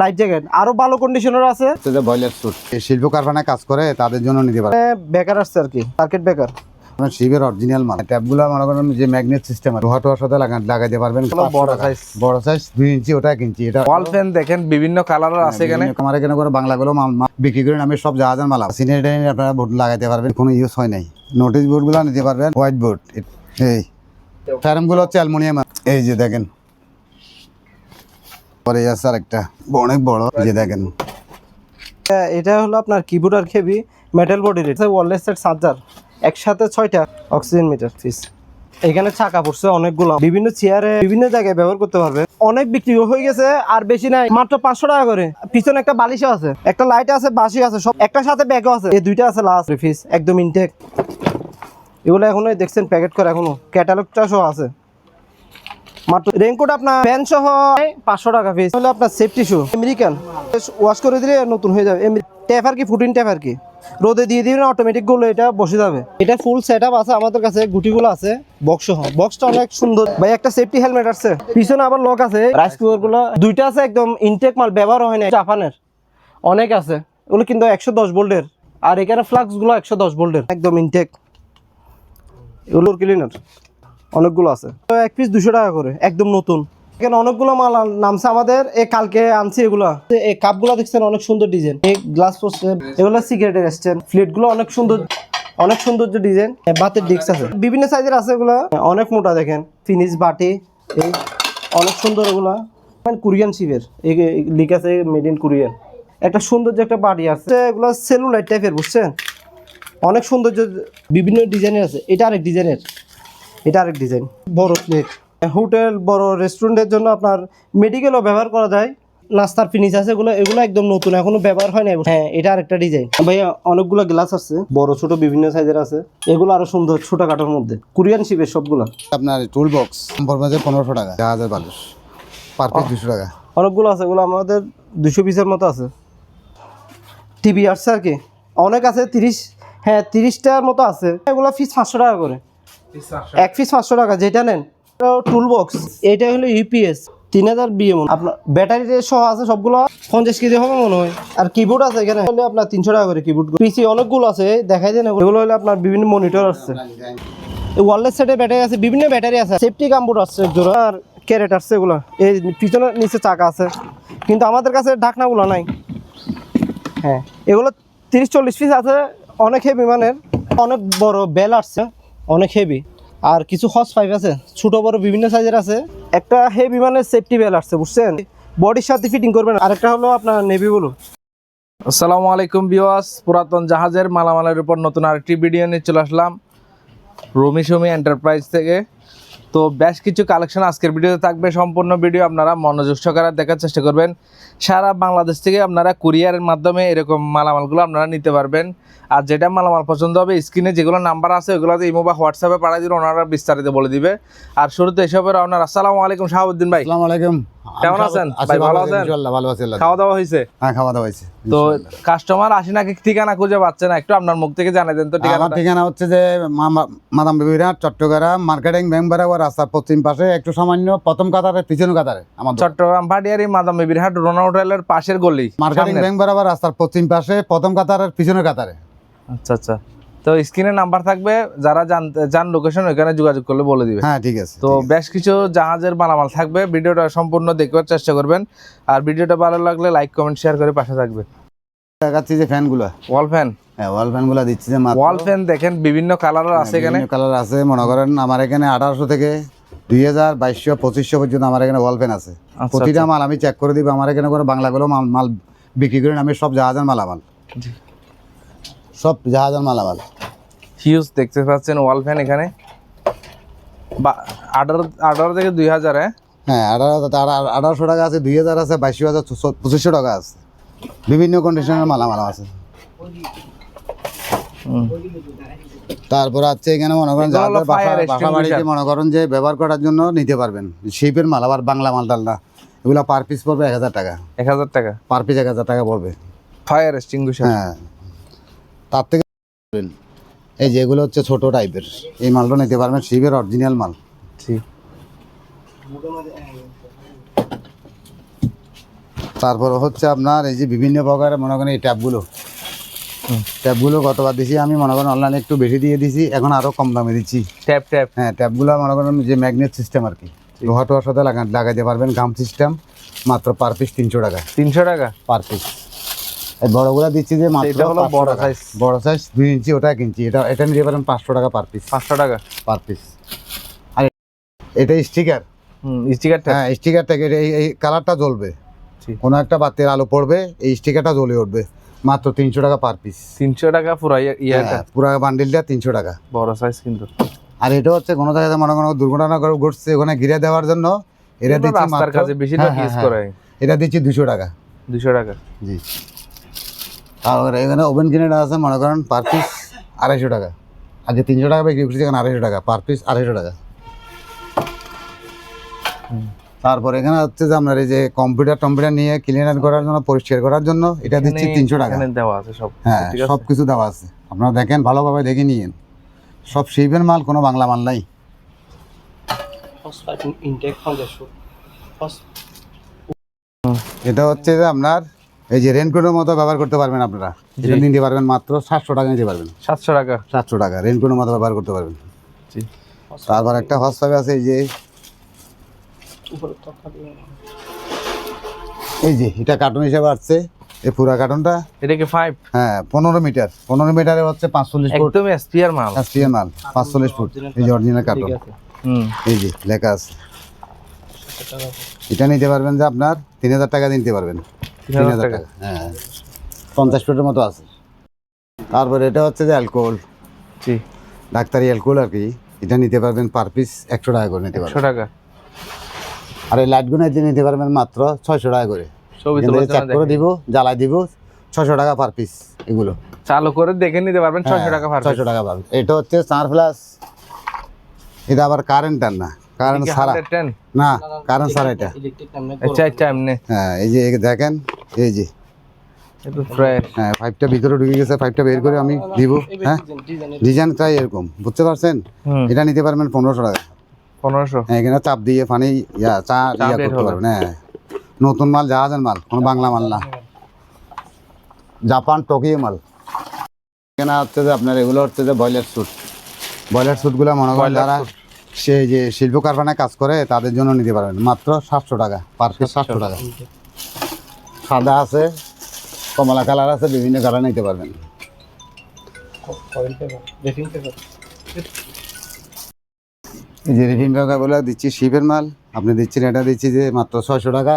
Life jacket আরো ভালো conditioner আছে। বয়লার স্যুট শিল্প কারখানায় কাজ করে তাদের জন্য নিতে পারে। বেকার আসছে আর কি, সার্কিট বেকার। শিবের অরিজিনাল মাল। ট্যাপগুলো মনে করেন যে ম্যাগনেট সিস্টেম আছে, লোহাটোয়ার সাথে লাগাইতে পারবেন। বড় সাইজ 2 ইঞ্চি, ওটা 1 ইঞ্চি। এটা ওয়াল ফ্যান দেখেন বিভিন্ন কালারের আছে এখানে। আমার এখানে করে বাংলাগুলো মাল বিক্রি করেন, আমি সব জাহাজের মাল সিনেটারি আপনারা বোর্ড লাগাইতে পারবেন, কোনো ইউজ হয় নাই। নোটিশ বোর্ডগুলো নিতে পারবেন, হোয়াইট বোর্ড। এই ফ্যারামগুলো হচ্ছে অ্যালুমিনিয়াম। এই যে দেখেন পরে আছে আরেকটা অনেক বড়, যে দেখেন এটা হলো আপনার কিবোর্ড আর কেবি মেটাল বডির। এটা ওয়্যারলেস সেট চার্জার, একসাথে 6টা অক্সিজেন মিটার পিস। এখানে চাকা পড়ছে অনেকগুলো, বিভিন্ন চেয়ারে বিভিন্ন জায়গায় ব্যবহার করতে পারবে। অনেক বিক্রি হয়ে গেছে আর বেশি নাই, মাত্র 500 টাকা করে। পিছনে একটা বালিশও আছে, একটা লাইট আছে, বাসি আছে, সব একটার সাথে ব্যাগও আছে। এই দুইটা আছে লাস্ট পিস, একদম ইনটেক। এগুলো এখনো দেখছেন প্যাকেট করে, এখনো ক্যাটালগটা সহ আছে। মাত্র রেইনকোট আপনার প্যান্ট সহ 500 টাকা পিস। হলো আপনার সেফটি শু আমেরিকান, ওয়াশ করে দিলে নতুন হয়ে যাবে। টেপার কি ফুটিন টেপার কি রোদে দিয়ে দিবেন, অটোমেটিক গুলো এটা বসে যাবে। এটা ফুল সেট আপ আছে আমাদের কাছে, গুটিগুলো আছে, বক্স সহ। বক্সটা অনেক সুন্দর ভাই। একটা সেফটি হেলমেট আছে, পিছনে আবার লক আছে। রাইস কুকার গুলো দুইটা আছে, একদম ইনটেক মাল, ব্যবহার হয় না, জাপানের অনেক আছে। ওগুলো কিন্তু 110 ভোল্টের। আর এখানে ফ্লাক্স গুলো 110 ভোল্টের, একদম ইনটেক। এগুলোর ক্লিনার অনেকগুলো আছে, এক পিস 200 টাকা করে, একদম নতুন। এখানে অনেকগুলো মাল নামছে আমাদের, কালকে আনছি এগুলা। এই কাপগুলো দেখছেন অনেক সুন্দর ডিজাইন, এই গ্লাস পোস্ট, এগুলো সিগারেটের স্ট্যান্ড। প্লেট গুলো অনেক সুন্দর, অনেক সৌন্দর্য ডিজাইন। বাতের ডিস্ক আছে, বিভিন্ন সাইজের আছে এগুলা, অনেক মোটা। দেখেন ফিনিশ বাটি, এই অনেক সুন্দর। এগুলা কোরিয়ান শিপের, এই লিখ আছে মেড ইন কোরিয়ান। একটা সৌন্দর্য একটা বাটি আছে, এগুলা সেলুলাইট টাইপের, বুঝছেন? অনেক সৌন্দর্য, বিভিন্ন ডিজাইনের আছে। এটা আরেক ডিজাইনের, এটা আরেক ডিজাইন। বড় প্লেট, হোটেল, বড় রেস্টুরেন্টের জন্য আপনার মেডিকেলও ব্যবহার করা যায়। নাস্তার ফিনিশ আছে, এগুলো একদম নতুন, এখনো ব্যবহার হয় না। হ্যাঁ, এটা আরেকটা ডিজাইন ভাইয়া। অনেকগুলো গ্লাস আছে, বড় ছোট বিভিন্ন সাইজের আছে। এগুলো আরো সুন্দর, ছোটখাটোর মধ্যে, কোরিয়ান শিপের সবগুলো। আপনার টুল বক্স 1500 টাকা, জাহাজের বালুস পার পিস 200 টাকা। অনেকগুলো আছে, এগুলো আমাদের 200 পিসের মতো আছে। টিভি আসছে আর কি, অনেক আছে, 30টার মতো আছে। এগুলো পিস 500 টাকা করে, এক পিস 500 টাকা যেটা নেন। টুল বক্স, এটা হলো ইউপিএস 3000 বিএম। আপনার ব্যাটারি সহ আছে সবগুলো, 50 কেজি হবে মনে হয়। আর কিবোর্ড আছে এখানে, হলে আপনার 300 টাকা করে কিবোর্ড। পিসি অনেকগুলো আছে, দেখাই দেন। এগুলো হলে আপনার বিভিন্ন মনিটর আছে, ওয়্যারলেস সেটের ব্যাটারি আছে, বিভিন্ন ব্যাটারি আছে। সেফটি কামবোর্ড আছে এক জোড়া, আর ক্যারেট আছে। এগুলো এই পিছনে নিচে চাকা আছে, কিন্তু আমাদের কাছে ঢাকনাগুলো নাই। হ্যাঁ, এগুলো 30-40 পিস আছে, অনেক হেভি মানের। অনেক বড় বেল আসছে, অনেক হেভি। আর কিছু হস পাইপ আছে, ছোট বড় বিভিন্ন সাইজের আছে। একটা হেভি মানের সেফটি বেল আসছে, বুঝছেন? বডির সাথে ফিটিং করবেন। আরেকটা হলো আপনার নেভি ব্লু। আসসালামু আলাইকুম ভিউয়ার্স, পুরাতন জাহাজের মালামালের উপর নতুন আরেকটি ভিডিও নিয়ে চলে আসলাম রমি শমি এন্টারপ্রাইজ থেকে। তো বেশ কিছু কালেকশন আজকের ভিডিওতে থাকবে। সম্পূর্ণ ভিডিও আপনারা মনোযোগ সহকারে দেখার চেষ্টা করবেন। সারা বাংলাদেশ থেকে আপনারা কুরিয়ারের মাধ্যমে এরকম মালামালগুলো আপনারা নিতে পারবেন। আর যেটা মালামাল পছন্দ হবে, স্ক্রিনে যেগুলো নাম্বার আছে ওগুলোতে ইমো বা হোয়াটসঅ্যাপে পাঠিয়ে দিলে ওনারা বিস্তারিত বলে দিবে। আর শুরুতে এসবের আপনার আসসালামু আলাইকুম শাহাবুদ্দিন ভাই। আসসালামু আলাইকুম, কেমন আছেন ভাই? ভালো আছেন? ইনশাআল্লাহ ভালো আছি। খাওয়া দাওয়া হয়েছে? হ্যাঁ, খাওয়া দাওয়া হয়েছে। তো কাস্টমার আসি নাকি ঠিকানা খুঁজে পাচ্ছে না, একটু আপনার মুখ থেকে জানাই দেন তো। আমার ঠিকানা হচ্ছে যে মাদাম বিবিরহাট, চট্টগ্রাম মার্কেটিং ব্যাংক বরাবর রাস্তার পশ্চিম পাশে, একটু সামান্য প্রথম কাতারের পিছনে কাতারে আমার চট্টগ্রাম ভাটিয়ারি মাদাম বিবিরহাট রোনা হোটেলের পাশের গলি, মার্কেটিং ব্যাংক বরাবর রাস্তার পশ্চিম পাশে, প্রথম কাতারের পিছনে কাতারে। আচ্ছা আচ্ছা। তো স্ক্রিনে নাম্বার থাকবে, যারা জান লোকেশন ওখানে যোগাযোগ করলে বলে দিবে। হ্যাঁ, ঠিক আছে। তো বেশ কিছু জাহাজের মালামাল থাকবে, ভিডিওটা সম্পূর্ণ দেখবার চেষ্টা করবেন। আর ভিডিওটা ভালো লাগলে লাইক কমেন্ট শেয়ার করে পাশে থাকবে। দেখাচ্ছি যে ফ্যানগুলো, ওয়াল ফ্যান। হ্যাঁ, ওয়াল ফ্যানগুলো দিচ্ছি যে ওয়াল ফ্যান দেখেন বিভিন্ন কালারের আছে এখানে। কালার আছে, মনে করেন আমার এখানে 1800 থেকে 2000, 2200, 2500 পর্যন্ত আমার এখানে ওয়াল ফ্যান আছে। প্রতিটা মাল আমি চেক করে দিব। আমার এখানে করে বাংলাগুলো মাল বিক্রি করেন, আমি সব জাহাজের মালামাল, সব জাহাজের মালামাল। হিউজ দেখতে পাচ্ছেন ওয়াল ফ্যান এখানে 18 থেকে 2000। হ্যাঁ, 1800 টাকা আছে, 2000 আছে, 2200 আছে, 2500 টাকা আছে। বিভিন্ন কন্ডিশনের মালামাল আছে। তারপর আছে এখানে মনে করেন যাদের বাসা বাড়িতে মনে করেন যে ব্যবহার করার জন্য নিতে পারবেন, শিপের মাল। আবার বাংলা মাল ডাল না, এগুলো পার পিস পড়বে 1000 টাকা। 1000 টাকা পার পিস 1000 টাকা পড়বে। Fire extinguisher. হ্যাঁ, তার থেকে এই যেগুলো হচ্ছে ছোট টাইপের, এই মালটা নিতে পারবেন, শিপের অরিজিনাল মাল। ঠিক, তারপর হচ্ছে আপনার এই যে বিভিন্ন প্রকারের মনে করেন এই ট্যাপগুলো গতবার দিছি আমি মনে করেন অনলাইনে একটু বেশি দিয়ে দিছি, এখন আরও কম দামে দিচ্ছি। ট্যাপ ট্যাপ হ্যাঁ, ট্যাপগুলো মনে করেন যে ম্যাগনেট সিস্টেম আর কি, লোহা টোহার সাথে লাগাইতে পারবেন, গাম সিস্টেম, মাত্র পার পিস 300 টাকা 300 টাকা পার পিস। এই বড়গুলো দিচ্ছি যে মাত্র এটা হলো 500 বড় টাকা। সাইজ। বড় সাইজ 2 ইঞ্চি, ওটা 1 ইঞ্চি, এটা নিতে পারেন 500 টাকা পার পিস। 500 টাকা পার পিস। আর এটা স্টিকার, স্টিকার ট্যাপ। হ্যাঁ স্টিকার থেকে এই কালারটা জ্বলবে, জি। কোনো একটা বাতির আলো পড়বে, এই স্টিকারটা জ্বলে উঠবে, মাত্র 300 টাকা পার পিস। 300 টাকা পুরো ইয়াটা পুরো বান্ডিলটা 300 টাকা। বড় সাইজ কিন্তু। আর এটা হচ্ছে কোনো জায়গায় মনে কোনো দুর্ঘটনা ঘটছে ওখানে ঘিরে দেওয়ার জন্য এটা দিচ্ছি রাস্তার মাত্র, কাছে বেশিরভাগ হ্যাঁ, ইউজ হ্যাঁ, করে। এটা দিচ্ছি 200 টাকা। 200 টাকা। জি। আর এখানে ওভেন কিনেটা আছে মনে করেন পার পিস 250 টাকা, আগে 300 টাকা বিক্রি করছি, এখন 250 টাকা পার পিস, 250 টাকা। তারপর এখানে হচ্ছে যে আপনার এই যে কম্পিউটার নিয়ে ক্লিনার করার জন্য, পরিষ্কার করার জন্য এটা দিচ্ছি 300 টাকা। এখানে দেওয়া আছে সব। হ্যাঁ, ঠিক আছে। সব কিছু দেওয়া আছে, আপনারা দেখেন ভালোভাবে দেখে নিয়েন, সব শিপের মাল, কোনো বাংলা মাল নাই। এটা হচ্ছে যে আপনার এই যে রেনকোটের মতো ব্যবহার করতে পারবেন আপনারা, এটা নিতে পারবেন মাত্র 700 টাকা নিতে পারবেন। 700 টাকা। 700 টাকা রেনকোটের মতো ব্যবহার করতে পারবেন। জি। তারপর একটা হস পাবে আছে এই যে এটা কার্টুন হিসেবে আসছে, এই পুরা কার্টুনটা, এটা কি 5? হ্যাঁ 15 মিটারে হচ্ছে 45 ফুট একদম এসপিআর মাল। এসপিএম মাল, 45 ফুট, এই যে অরিজিনাল কার্টুন, এই যে লেখা আছে। এটা নিতে পারবেন যে আপনার 3000 টাকা দিতে পারবেন। 3000 টাকা। হ্যাঁ 50 ফুটের মতো আছে। তারপরে এটা হচ্ছে যে অ্যালকোহল, জি। ডাক্তারি অ্যালকোহল আর কি, এটা নিতে পারবেন পার পিস 100 টাকা করে নিতে 100 পারবেন। টাকা। আর এই লাইটগুলো নিতে পারবেন মাত্র 600 টাকা করে। ছবি চেক করে দিব, জ্বালাই দিব, 600 টাকা পার পিস। এগুলো চালু করে দেখে নিতে পারবেন 600 টাকা ভাড়া। 600 টাকা পাবেন। এটা হচ্ছে চার প্লাস, এটা আবার কারেন্টার না, কারেন্ট ছাড়া না, কারেন্ট ছাড়া এটা। আচ্ছা আচ্ছা এমনি। হ্যাঁ এই যে দেখেন, এই যে এটা ফ্রেশ। হ্যাঁ 5টা ভিতরে ঢুকে গেছে, 5টা বের করে আমি দিব। হ্যাঁ ডিজাইন তাই এরকম, বুঝতে পারছেন? এটা নিতে পারবেন 1500 টাকা। 1500। হ্যাঁ, এখানে চাপ দিয়ে পানি চা বের করতে হবে। পারবেন। হ্যাঁ নতুন মাল, জাহাজের মাল, কোনো বাংলা মাল না, জাপান টোকিও মাল। এখানে হচ্ছে যে আপনার এগুলো হচ্ছে যে বয়লার স্যুটগুলো মনে করেন যারা সেই যে শিল্প কারখানায় কাজ করে তাদের জন্য নিতে পারবেন মাত্র 700 টাকা পার পিস। 700 টাকা। সাদা আছে, কমলা কালার আছে, বিভিন্ন কালার নিতে পারবেন। এই যে রিফিন ব্যাগগুলো দিচ্ছি শিপের মাল, আপনি দিচ্ছেন, এটা দিচ্ছি যে মাত্র 600 টাকা।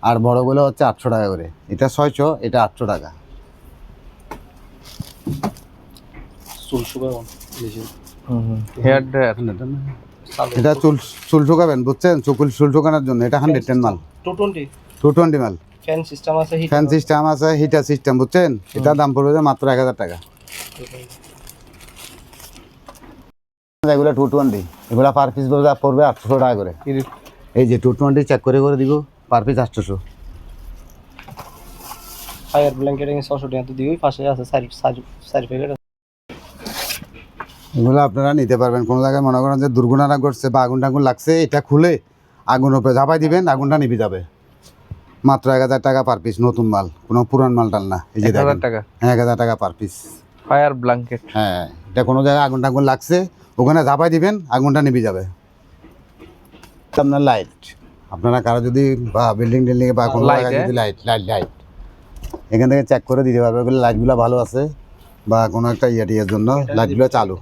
আর বড়গুলো হচ্ছে 800 টাকা করে, এটা 600, এটা 800 টাকা। Hair dryer. এটা চুল শুকাবেন, বুঝছেন? চুল শুকানোর জন্য এটা 110 মাল, 220 মাল। ফ্যান সিস্টেম আছে, ফ্যান সিস্টেম আছে, হিটার সিস্টেম, বুঝছেন? এটার দাম পড়বে যে মাত্র 1000 টাকা। এগুলো 220, এগুলো পার পিস পড়বে 800 টাকা করে। এই যে 220 চেক করে দিব, পার পিস 800। ফায়ার ব্ল্যাঙ্কেট 600 টাকা তো দিই, পাশে আছে সাইড প্যাকেট। এগুলো আপনারা নিতে পারবেন। কোনো জায়গায় মনে করেন যে দুর্ঘটনা ঘটছে বা আগুন টাগুন লাগছে, এটা খুলে আগুন উপরে ঝাঁপাই দিবেন, আগুনটা নিভে যাবে। মাত্র 1000 টাকা পার পিস, নতুন মাল, কোনো পুরান মাল টাল না। এই যে 1000 টাকা। হ্যাঁ 1000 টাকা পার পিস। Fire blanket. হ্যাঁ, এটা কোনো জায়গায় আগুন টাগুন লাগছে, ওখানে ঝাঁপাই দিবেন, আগুনটা নিভে যাবে। আপনার লাইট, আপনারা কারো যদি বা বিল্ডিং বা কোনো জায়গায় যদি লাইট এখান থেকে চেক করে দিতে পারবে, ওগুলো লাইটগুলো ভালো আছে বা কোনো একটা টিয়ার জন্য লাইটগুলো চালু।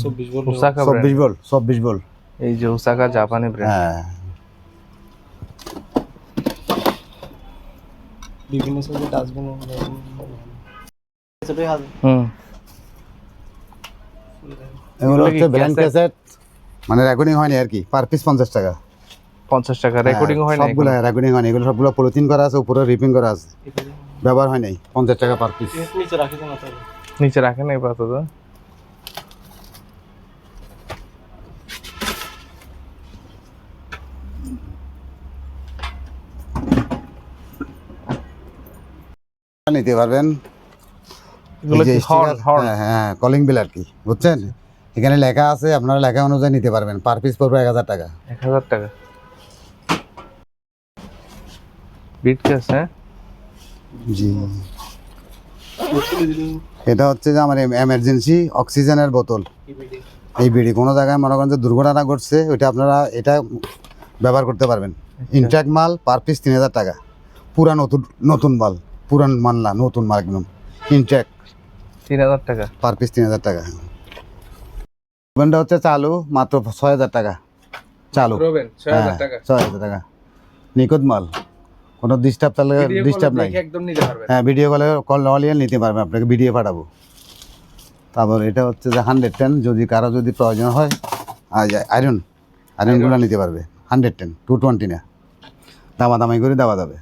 24 ভোল্ট। এই যে ওসাকা জাপানি ব্র্যান্ড। হ্যাঁ বিভিন্ন সাইজের ডাস্টবিন। এগুলো হচ্ছে ব্ল্যাঙ্ক ক্যাসেট, মানে রেকর্ডিং হয়নি আর কি, পার পিস 50 টাকা। 50 টাকা রেকর্ডিং হয় না? সবগুলো রেকর্ডিং হয়নি, এগুলো সবগুলো পলিথিন করা আছে, উপরে রিপিং করা আছে, ব্যবহার হয় নাই। 50 টাকা পার পিস। নিচে রাখেন এই পাতা তো। নিতে পারবেন। এগুলো কি হর্ন? হ্যাঁ কলিং বেল আর কি, বুঝছেন? এখানে লেখা আছে, আপনারা লেখা অনুযায়ী নিতে পারবেন। পার পিস পড়বে 1000 টাকা। 1000 টাকা। বিট কেস, হ্যাঁ জি, এটা হচ্ছে যে আমার এমার্জেন্সি অক্সিজেনের বোতল। এই বিড়ি কোনো জায়গায় মনে করেন যে দুর্ঘটনা ঘটছে, ওইটা আপনারা এটা ব্যবহার করতে পারবেন। ইনট্যাক মাল পার পিস 3000 টাকা, পুরা নতুন নতুন মাল, পুরান মাল না, নতুন মাল একদম ইনট্যাক, 3000 টাকা পার পিস 3000 টাকা। ওভেনটা হচ্ছে চালু, মাত্র 6000 টাকা চালু। রোবেন 6000 টাকা 6000 টাকা, নিখুঁত মাল, কোনো ডিস্টার্ব তাহলে ডিস্টার্ব নাই। একদম নিতে পারবেন। হ্যাঁ, ভিডিও কল অলিয়ে নিতে পারবেন, আপনাকে ভিডিও পাঠাবো। তারপর এটা হচ্ছে যে 110, যদি কারো যদি প্রয়োজন হয় আয়রনগুলো নিতে পারবে। 110, 220 না, দামাদামি করে দেওয়া যাবে।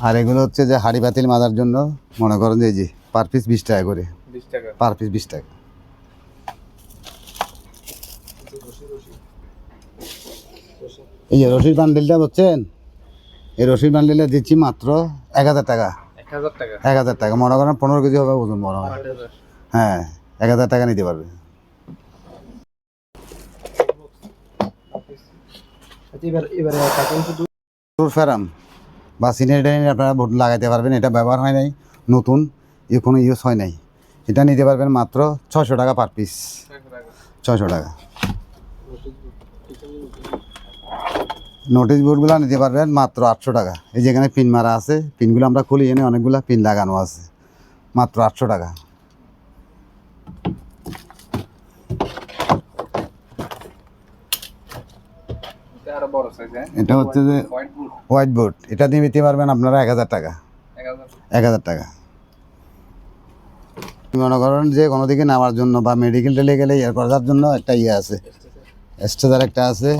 আর এগুলো হচ্ছে যে হাঁড়ি পাতিল মাজার জন্য, মনে করেন যে এই যে পার পিস 20 টাকা করে, 20 টাকা পার পিস 20 টাকা। এই যে রশির বান্ডিলটা বুঝছেন, এই রশির বান্ডিলটা দিচ্ছি মাত্র 1000 টাকা। 1000 টাকা 1000 টাকা, মনে করেন 15 কেজি হবে ওজন, মনে হয়। 8000 হ্যাঁ, 1000 টাকা নিতে পারবে। এবারে কাটেন শুধু ফেরাম বা সিনিয়র আপনারা ভোট লাগাইতে পারবেন। এটা ব্যবহার হয় নাই, নতুন, কোনো ইউজ হয় নাই। এটা নিতে পারবেন মাত্র 600 টাকা পার পিস, 600 টাকা। নোটিশ বোর্ডগুলো নিতে পারবেন মাত্র 800 টাকা। এই যেখানে পিন মারা আছে, পিনগুলো আমরা খুলি, এনে অনেকগুলো পিন লাগানো আছে, মাত্র 800 টাকা। আরো বড় সাইজ, হ্যাঁ এটা হচ্ছে যে হোয়াইট বোর্ড, এটা দিয়ে নিতে পারবেন আপনারা 1000 টাকা, 1000 টাকা। মনে করেন যে কোনো দিকে নেওয়ার জন্য বা মেডিকেল টেলে গেলে ইয়ে করার জন্য একটা ইয়ে আছে, স্ট্রেচার একটা আছে,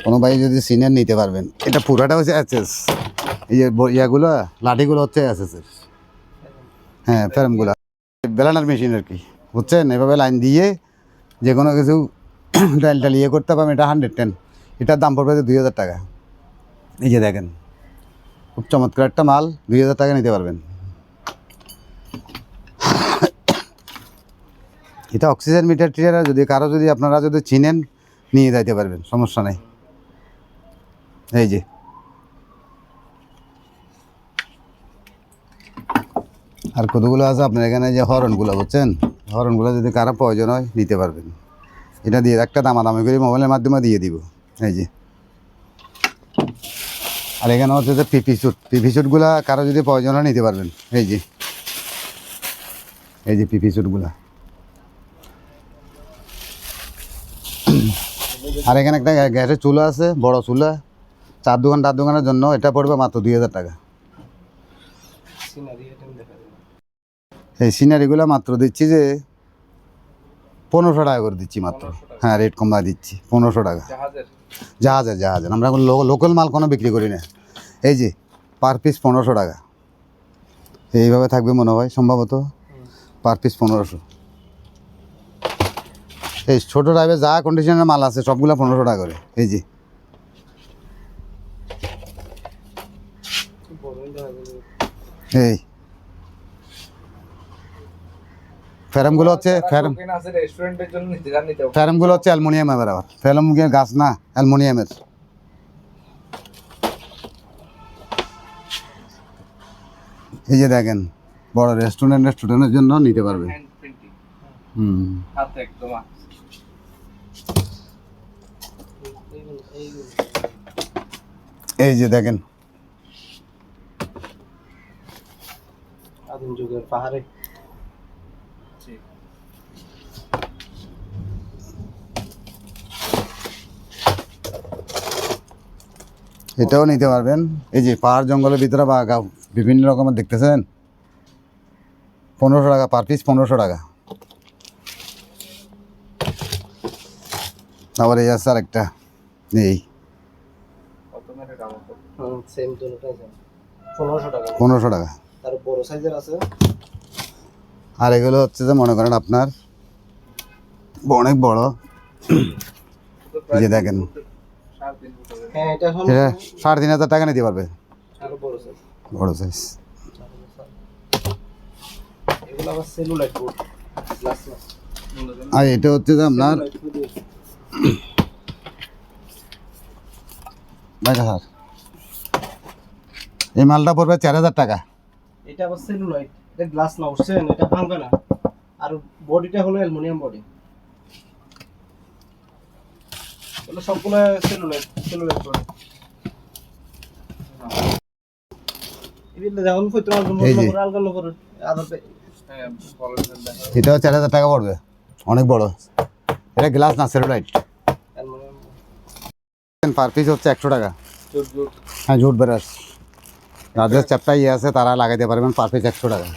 কোনো ভাই যদি সিনিয়র নিতে পারবেন। এটা পুরাটা হচ্ছে এসএস, এই যে ইয়াগুলো লাঠিগুলো হচ্ছে এসএসের, হ্যাঁ ফ্রেমগুলো, ব্যালানার মেশিন আর কি, বুঝছেন। এভাবে লাইন দিয়ে যে কোনো কিছু ডাল ইয়ে করতে পারবেন। এটা 110, এটার দাম পড়বে 2000 টাকা। এই যে দেখেন, খুব চমৎকার একটা মাল, 2000 টাকা নিতে পারবেন। এটা অক্সিজেন মিটার টিটার, যদি কারো যদি আপনারা যদি চিনেন নিয়ে যাইতে পারবেন, সমস্যা নেই। এই যে আর কতগুলো আছে আপনার এখানে, যে হরনগুলো বুঝছেন, হরনগুলো যদি কারো প্রয়োজন হয় নিতে পারবেন। এটা দিয়ে একটা দামাদামি করে মোবাইলের মাধ্যমে দিয়ে দিব। এই যে, আর এখানে হচ্ছে যে পিপি স্যুটগুলো কারো যদি প্রয়োজন হয় নিতে পারবেন। এই যে, এই যে পিপি স্যুটগুলা। আর এখানে একটা গ্যাসের চুলা আছে, বড় চুলা, 4 দোকান 8 দোকানের জন্য। এটা পড়বে মাত্র 2000 টাকা। এই সিনারিগুলো মাত্র দিচ্ছি যে 1500 টাকা করে দিচ্ছি মাত্র। হ্যাঁ, রেট কমায় দিচ্ছি, 1500 টাকা। জাহাজের আমরা লোকাল মাল কোনো বিক্রি করি না। এই যে পার পিস 1500 টাকা, এইভাবে থাকবে মনে হয় সম্ভবত, পার পিস 1500। এই ছোটো টাইপের যা কন্ডিশনের মাল আছে সবগুলো 1500 টাকা করে। এই যে এই ফ্যারামগুলো হচ্ছে রেস্টুরেন্টের জন্য নিতে হবে। ফ্যারামগুলো হচ্ছে অ্যালুমিনিয়ামের, আবার ফ্যারাম গাছ না, অ্যালুমিনিয়ামের। এই যে দেখেন, বড় রেস্টুরেন্টের জন্য নিতে পারবেন। হাতে একদম এই যে দেখেন, আদিম যুগের পাহাড়ে এটাও নিতে পারবেন। এই যে পাহাড় জঙ্গলের ভিতরে বা বিভিন্ন রকমের দেখতেছেন, 1500 টাকা পার পিস, 1500 টাকা। আবার এই আছে আর একটা, এই 1500 টাকা। তার বড় সাইজের আছে। আর এগুলো হচ্ছে যে মনে করেন আপনার অনেক বড়, এই যে দেখেন, হ্যাঁ, এটা হলো এটা 3500 টাকা নিতে পারবে, আরো বড় সাইজ। বড় সাইজ। এগুলো আবার সেলুলাইট বোর্ড, গ্লাস না। আর এটা হচ্ছে যে আপনার বাইরে স্যার এই মালটা পড়বে 4000 টাকা। এটা আবার সেলুলাইট, এটা গ্লাস না, বুঝছেন? এটা ভাঙবে না। আর বডিটা হলো অ্যালুমিনিয়াম বডি। এগুলো সবগুলো সেলুলাইট বডি। এগুলো যখন কইতে এই যে। আলগা করে আদাতে হ্যাঁ বলেন দেখো। এটাও 4000 টাকা পড়বে, অনেক বড়। এটা গ্লাস না, সেলুলাইট। অ্যালুমিনিয়াম পার পিস হচ্ছে 100 টাকা। জোর জোর। হ্যাঁ, জুট ব্রাশ যাদের চ্যাপটা ইয়ে আছে তারা লাগাইতে পারবেন, পার পিস 100 টাকা।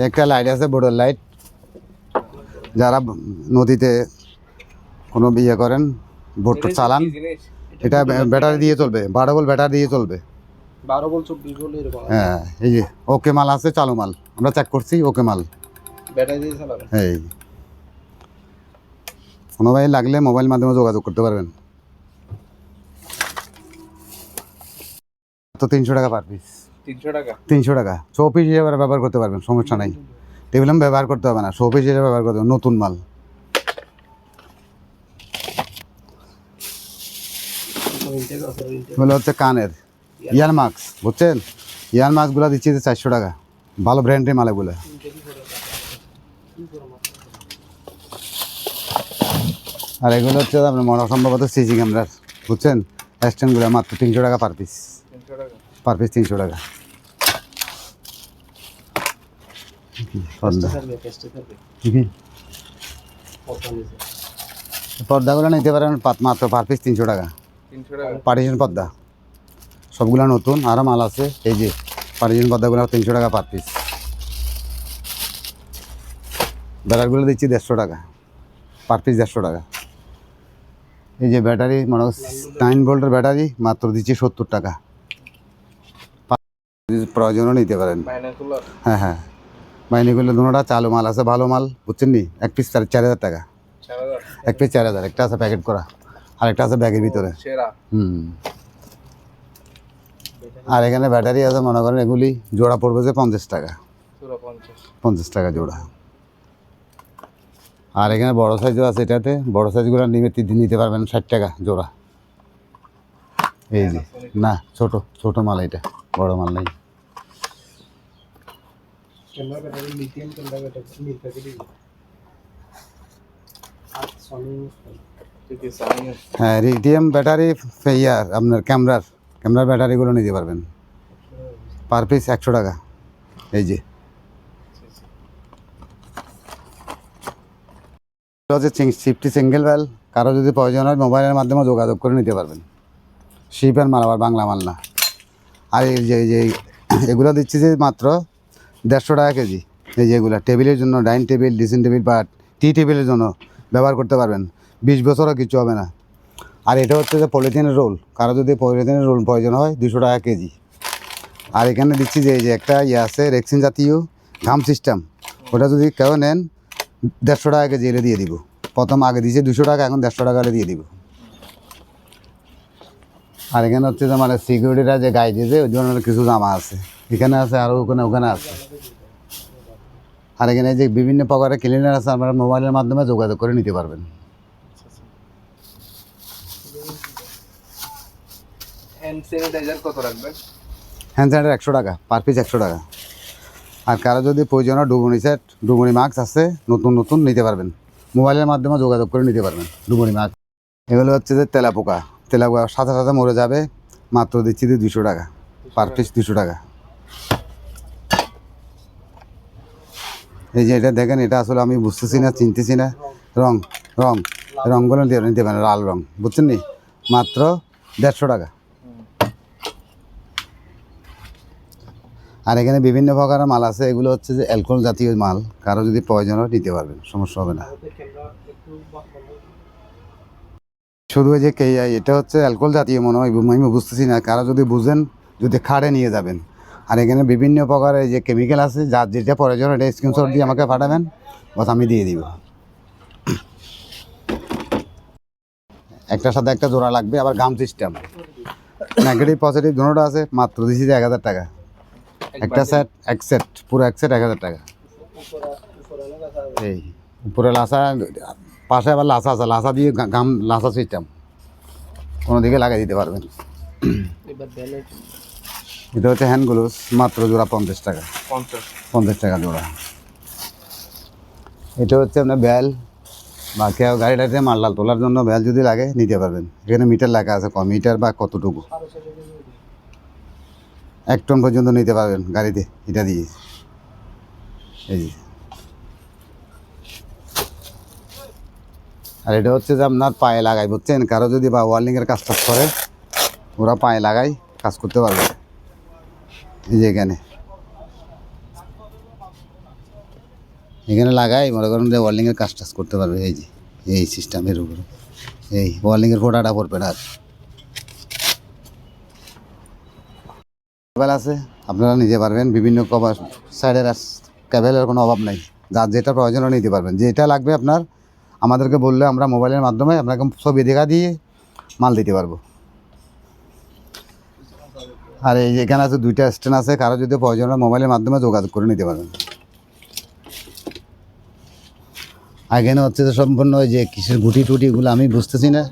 একটা লাইট আছে, বোর্ডের লাইট, যারা নদীতে কোনো ইয়ে করেন, বোট টোট চালান, কি জিনিস? এটা ব্যাটারি দিয়ে চলবে, 12 ভোল্ট ব্যাটারি দিয়ে চলবে। 12 বল 24 বল এরকম হ্যাঁ, এই যে ওকে মাল আছে, চালু মাল আমরা চেক করছি, ওকে মাল। ব্যাটারি দিয়ে চালাবে। এই কোনো ভাই লাগলে মোবাইল মাধ্যমে যোগাযোগ করতে পারবেন। তো 300 টাকা পার পিস। 300 টাকা। 300 টাকা শোপিস হিসেবে ব্যবহার করতে পারবেন, সমস্যা নাই। টেবিলাম ব্যবহার করতে হবে না, শোপিস হিসেবে ব্যবহার করতে হবে, নতুন মাল। এগুলো হচ্ছে কানের ইয়ার মাস্ক, বুঝছেন? ইয়ার মাস্কগুলো দিচ্ছি 400 টাকা, ভালো ব্র্যান্ডের মাল এগুলো। আর এগুলো হচ্ছে আপনার মনে সম্ভবত সিসি ক্যামেরার, বুঝছেন? স্ট্যান্ডগুলো মাত্র 300 টাকা পার পিস। 300 টাকা। পার পিস 300 টাকা। পর্দা কি? পর্দাগুলো নিতে পারেন মাত্র পার পিস 300 টাকা। 300 টাকা। পার্টিশন পর্দা সবগুলো নতুন, আরও মাল আছে। এই যে পার্টিশন পর্দাগুলো 300 টাকা পার পিস। ব্যাটারিগুলো দিচ্ছি 150 টাকা পার পিস, 150 টাকা। এই যে ব্যাটারি মনে 9 ভোল্টের ব্যাটারি মাত্র দিচ্ছি 70 টাকা। প্রয়োজনও নিতে পারেন। বাইনাকুলার। হ্যাঁ হ্যাঁ, বাইনিগুলো দুটোটা চালু মাল আছে, ভালো মাল, বুঝছেন নি? এক পিস 4000 টাকা, 4000। এক পিস 4000। একটা আছে প্যাকেট করা, আর একটা আছে ব্যাগের ভিতরে। সেরা। আর এখানে ব্যাটারি আছে, মনে করেন এগুলি জোড়া পড়বে যে 50 টাকা, পুরো 50। 50 টাকা জোড়া। আর এখানে বড় সাইজও আছে, এটাতে বড় সাইজগুলো নিতে পারবেন 60 টাকা জোড়া। এই যে না, ছোট ছোট মাল, এটা বড় মাল নেই। Camera battery lithium camera battery মিল প্যাকেট দিই। আর সনি ঠিক আছে আমি। হ্যাঁ, লিথিয়াম ব্যাটারি ইয়ার আপনার ক্যামেরার ব্যাটারিগুলো নিতে পারবেন, পার পিস 100 টাকা। এই যে সিফটি সিঙ্গেল ভ্যাল, কারো যদি প্রয়োজন হয় মোবাইলের মাধ্যমে যোগাযোগ করে নিতে পারবেন। শিপের মাল, আবার বাংলা মাল না। আর এই যে এগুলো দিচ্ছি যে মাত্র 150 টাকা কেজি। এই যে এগুলো টেবিলের জন্য, ডাইনিং টেবিল, ড্রেসিং টেবিল বা টি টেবিলের জন্য ব্যবহার করতে পারবেন, 20 বছরও কিছু হবে না। আর এটা হচ্ছে যে পলিথিনের রোল, কারো যদি পলিথিনের রোল প্রয়োজন হয় 200 টাকা কেজি। আর এখানে দিচ্ছি যে এই যে একটা ইয়ে আছে রেক্সিন জাতীয় ঘাম সিস্টেম, ওটা যদি কেউ নেন 150 টাকা কেজি এলে দিয়ে দিব। প্রথম আগে দিয়েছে 200 টাকা, এখন 150 টাকা এলে দিয়ে দিব। আর এখানে হচ্ছে যে মানে সিকিউরিটিরা যে গায়ে দিয়েছে ওই জন্য কিছু জামা আছে, এখানে আছে, আর ওখানে আছে। আর এখানে যে বিভিন্ন প্রকারের ক্লিনার আছে, আপনারা মোবাইলের মাধ্যমে যোগাযোগ করে নিতে পারবেন। হ্যান্ড স্যানিটাইজার কত রাখবেন? হ্যান্ড স্যানিটাইজার 100 টাকা পার পিস, 100 টাকা। আর কারো যদি প্রয়োজন হয় ডুবুনি সেট, ডুবুনি মাস্ক আছে নতুন নিতে পারবেন, মোবাইলের মাধ্যমে যোগাযোগ করে নিতে পারবেন ডুবুনি মাস্ক। এগুলো হচ্ছে যে তেলাপোকা সাথে সাথে মরে যাবে, মাত্র দিচ্ছি 200 টাকা পার পিস, 200 টাকা। এই যে এটা দেখেন, এটা আসলে আমি বুঝতেছি না, চিনতেছি না। রঙগুলো নিতে পারেন, লাল রঙ, বুঝছেন নি? মাত্র 150 টাকা। আর এখানে বিভিন্ন প্রকারের মাল আছে, এগুলো হচ্ছে যে অ্যালকোহল জাতীয় মাল, কারো যদি প্রয়োজন হয় নিতে পারবেন, সমস্যা হবে না। শুধু ওই যে এটা হচ্ছে অ্যালকোহল জাতীয় মনে হয়, আমি বুঝতেছি না, কারো যদি বুঝেন যদি খাড়ে নিয়ে যাবেন। আর এখানে বিভিন্ন প্রকারের যে কেমিক্যাল আছে, যার যেটা প্রয়োজন এটা স্ক্রিনশট দিয়ে আমাকে পাঠাবেন, বাস আমি দিয়ে দিব। একটার সাথে একটা জোড়া লাগবে, আবার গাম সিস্টেম, নেগেটিভ পজিটিভ দুটোটা আছে, মাত্র দিচ্ছি 1000 টাকা। একটা সেট, পুরো এক সেট 1000 টাকা। এই উপরে লাসা পাশে আবার লাসা আছে, লাসা দিয়ে গাম লাসা সিস্টেম কোনো দিকে লাগাই দিতে পারবেন। এটা হচ্ছে হ্যান্ড গ্লোভস, মাত্র জোড়া 50 টাকা, 50 টাকা জোড়া। এটা হচ্ছে আপনার বেল বা কেউ গাড়িটাতে মাল তোলার জন্য বেল যদি লাগে নিতে পারবেন। এখানে মিটার লেখা আছে, মিটার বা কতটুকু 1 টন পর্যন্ত নিতে পারবেন গাড়িতে এটা দিয়ে। এই যে, আর এটা হচ্ছে যে আপনার পায়ে লাগাই, বুঝছেন, কারো যদি বা ওয়ার্লিংয়ের কাজ টাজ করে ওরা পায়ে লাগাই কাজ করতে পারবে। এই যে এখানে লাগাই মনে করেন যে ওয়ার্লিংয়ের কাজ টাজ করতে পারবে। এই যে এই সিস্টেমের উপরে এই ওয়ার্লিংয়ের ফোটাটা পড়বে না। কেবল আছে, আপনারা নিতে পারবেন বিভিন্ন কভার সাইডের, কেবলের কোনো অভাব নাই। যার যেটা প্রয়োজন নিতে পারবেন। যেটা লাগবে আপনার আমাদেরকে বললে আমরা মোবাইলের মাধ্যমে আপনাকে ছবি দেখা দিয়ে মাল দিতে পারবো। আর এই এখানে আছে 2টা স্ট্যান্ড আছে, কারো যদি প্রয়োজন হয় মোবাইলের মাধ্যমে যোগাযোগ করে নিতে পারবেন। এখানে হচ্ছে যে সম্পূর্ণ ওই যে কিসের গুটি টুটি এগুলো আমি বুঝতেছি না।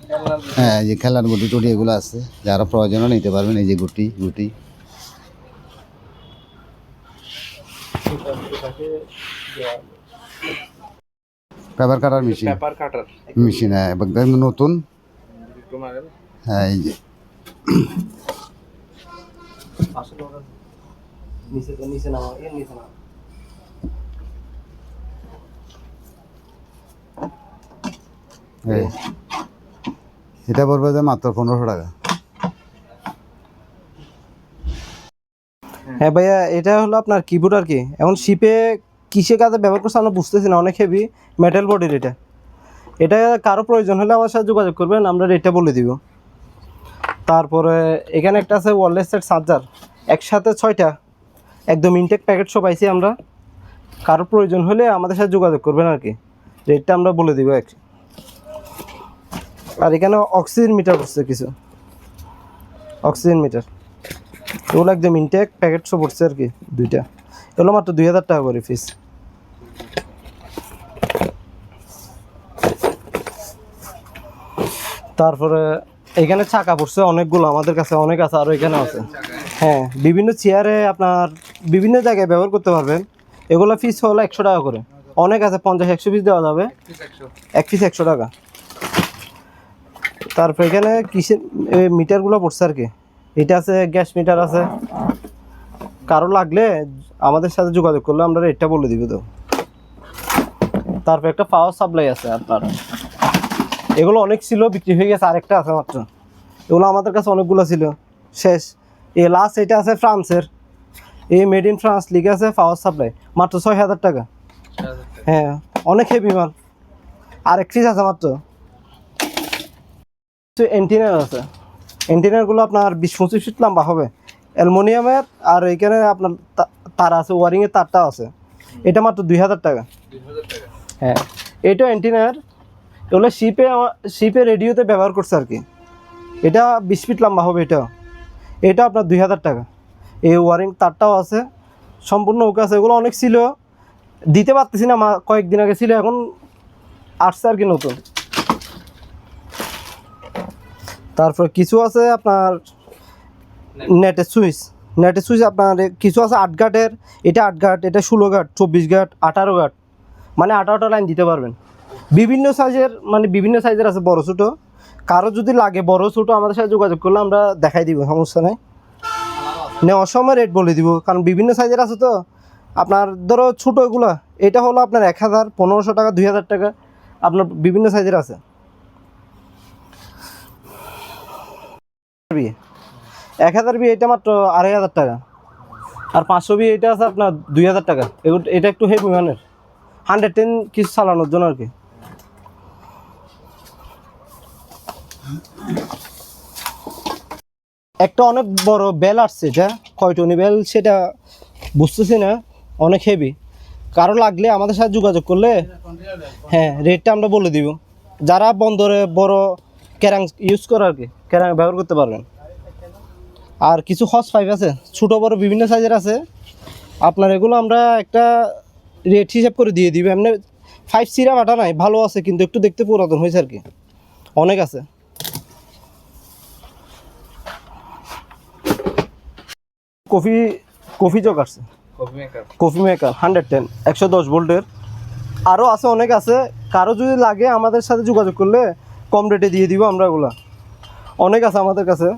হ্যাঁ, এই যে খেলার গুটি টুটি এগুলো আছে, যারা প্রয়োজন নিতে পারবেন। এই যে গুটি পেপার কাটার মেশিন, হ্যাঁ একদম নতুন। হ্যাঁ, এই যে এটা পড়বে যে মাত্র 1500 টাকা। হ্যাঁ ভাইয়া, এটা হলো আপনার কিবোর্ড আর কি। এখন শিপে কিসে কাজে ব্যবহার করছে আমরা বুঝতেছি না, অনেক হেভি মেটাল বডির। এটা কারো প্রয়োজন হলে আমার সাথে যোগাযোগ করবেন, আমরা রেটটা বলে দিব। তারপরে এখানে একটা আছে ওয়্যারলেস সেট চার্জার, একসাথে 6টা, একদম ইনটেক প্যাকেট সব পাইছি আমরা। কারো প্রয়োজন হলে আমাদের সাথে যোগাযোগ করবেন আর কি, রেটটা আমরা বলে দিব। আর এখানে অক্সিজেন মিটার পড়ছে, কিছু অক্সিজেন মিটার, এগুলো একদম ইনটেক প্যাকেট সব পড়ছে আর কি, 2টা। এগুলো মাত্র 2000 টাকা করে ফিস। তারপরে এখানে চাকা পড়ছে অনেকগুলো, আমাদের কাছে অনেক আছে, আরও এখানে আছে। হ্যাঁ, বিভিন্ন চেয়ারে আপনার বিভিন্ন জায়গায় ব্যবহার করতে পারবেন। এগুলো ফিস হলো 100 টাকা করে, অনেক আছে, 50-100 পিস দেওয়া যাবে, এক পিস 100 টাকা। তারপর এখানে কিসের মিটারগুলো পড়ছে আর কি, এটা আছে গ্যাস মিটার আছে। কারো লাগলে আমাদের সাথে যোগাযোগ করলে আমরা রেটটা বলে দিব তো। তারপর একটা পাওয়ার সাপ্লাই আছে আপনার, এগুলো অনেক ছিল, বিক্রি হয়ে গেছে, আরেকটা আছে মাত্র। এগুলো আমাদের কাছে অনেকগুলো ছিল, শেষ। এই লাস্ট এটা আছে ফ্রান্সের, এই মেড ইন ফ্রান্স লিখে আছে পাওয়ার সাপ্লাই, মাত্র 6000 টাকা। হ্যাঁ, অনেক হেভি মাল। আরেক পিস আছে মাত্র। এন্টিনার আছে, এন্টিনারগুলো আপনার 20-25 ফিট লম্বা হবে, অ্যালুমিনিয়ামের। আর এইখানে আপনার তার আছে, ওয়ারিংয়ের তারটাও আছে। এটা মাত্র 2000 টাকা। হ্যাঁ, এটা এন্টিনার, এগুলো শিপে রেডিওতে ব্যবহার করছে আর কি। এটা 20 ফিট লম্বা হবে, এটা আপনার 2000 টাকা। এই ওয়ারিং তারটাও আছে, সম্পূর্ণ ওকে আছে। এগুলো অনেক ছিল, দিতে পারতেছি না, কয়েকদিন আগে ছিল, এখন আসছে আর কি নতুন। তারপর কিছু আছে আপনার নেটের সুইচ আপনার কিছু আছে 8 গাটের, এটা 8 গাট, এটা 16 গাট, 24 গাট, 18 গাট, মানে 18টা লাইন দিতে পারবেন। বিভিন্ন সাইজের আছে, বড় ছোটো। কারো যদি লাগে বড় ছোটো আমাদের সাথে যোগাযোগ করলে আমরা দেখাই দিব, সমস্যা নেই। নেওয়ার সময় রেট বলে দিব, কারণ বিভিন্ন সাইজের আছে তো। আপনার ধরো ছোটো এগুলা, এটা হলো আপনার 1000, 1500 টাকা, 2000 টাকা, আপনার বিভিন্ন সাইজের আছে। 1000 বি এটা মাত্র 2500 টাকা। আর 500 বি এটা আছে আপনার 2000 টাকা। এটা একটু হেভি মানের, 110 কিছু চালানোর জন্য আর কি। একটা অনেক বড় বেল আসছে, এটা কয়টনি বেল সেটা বুঝতেছি না, অনেক হেভি। কারো লাগলে আমাদের সাথে যোগাযোগ করলে হ্যাঁ রেটটা আমরা বলে দিব। যারা বন্দরে বড় ক্যারাং ইউজ করে আর কি, ক্যারাং ব্যবহার করতে পারবেন। আর কিছু হস পাইপ আছে, ছোটো বড় বিভিন্ন সাইজের আছে। আপনার এগুলো আমরা একটা রেট হিসাব করে দিয়ে দিব। এমনি ফাইভ সিরা বাটা নাই, ভালো আছে কিন্তু একটু দেখতে পুরাতন হয়েছে আর কি, অনেক আছে। কফি কফি জগ আসছে, কফি মেকার 110 110 ভোল্টের, আরও আছে, অনেক আছে। কারো যদি লাগে আমাদের সাথে যোগাযোগ করলে কম রেটে দিয়ে দিব আমরা, এগুলা অনেক আছে আমাদের কাছে।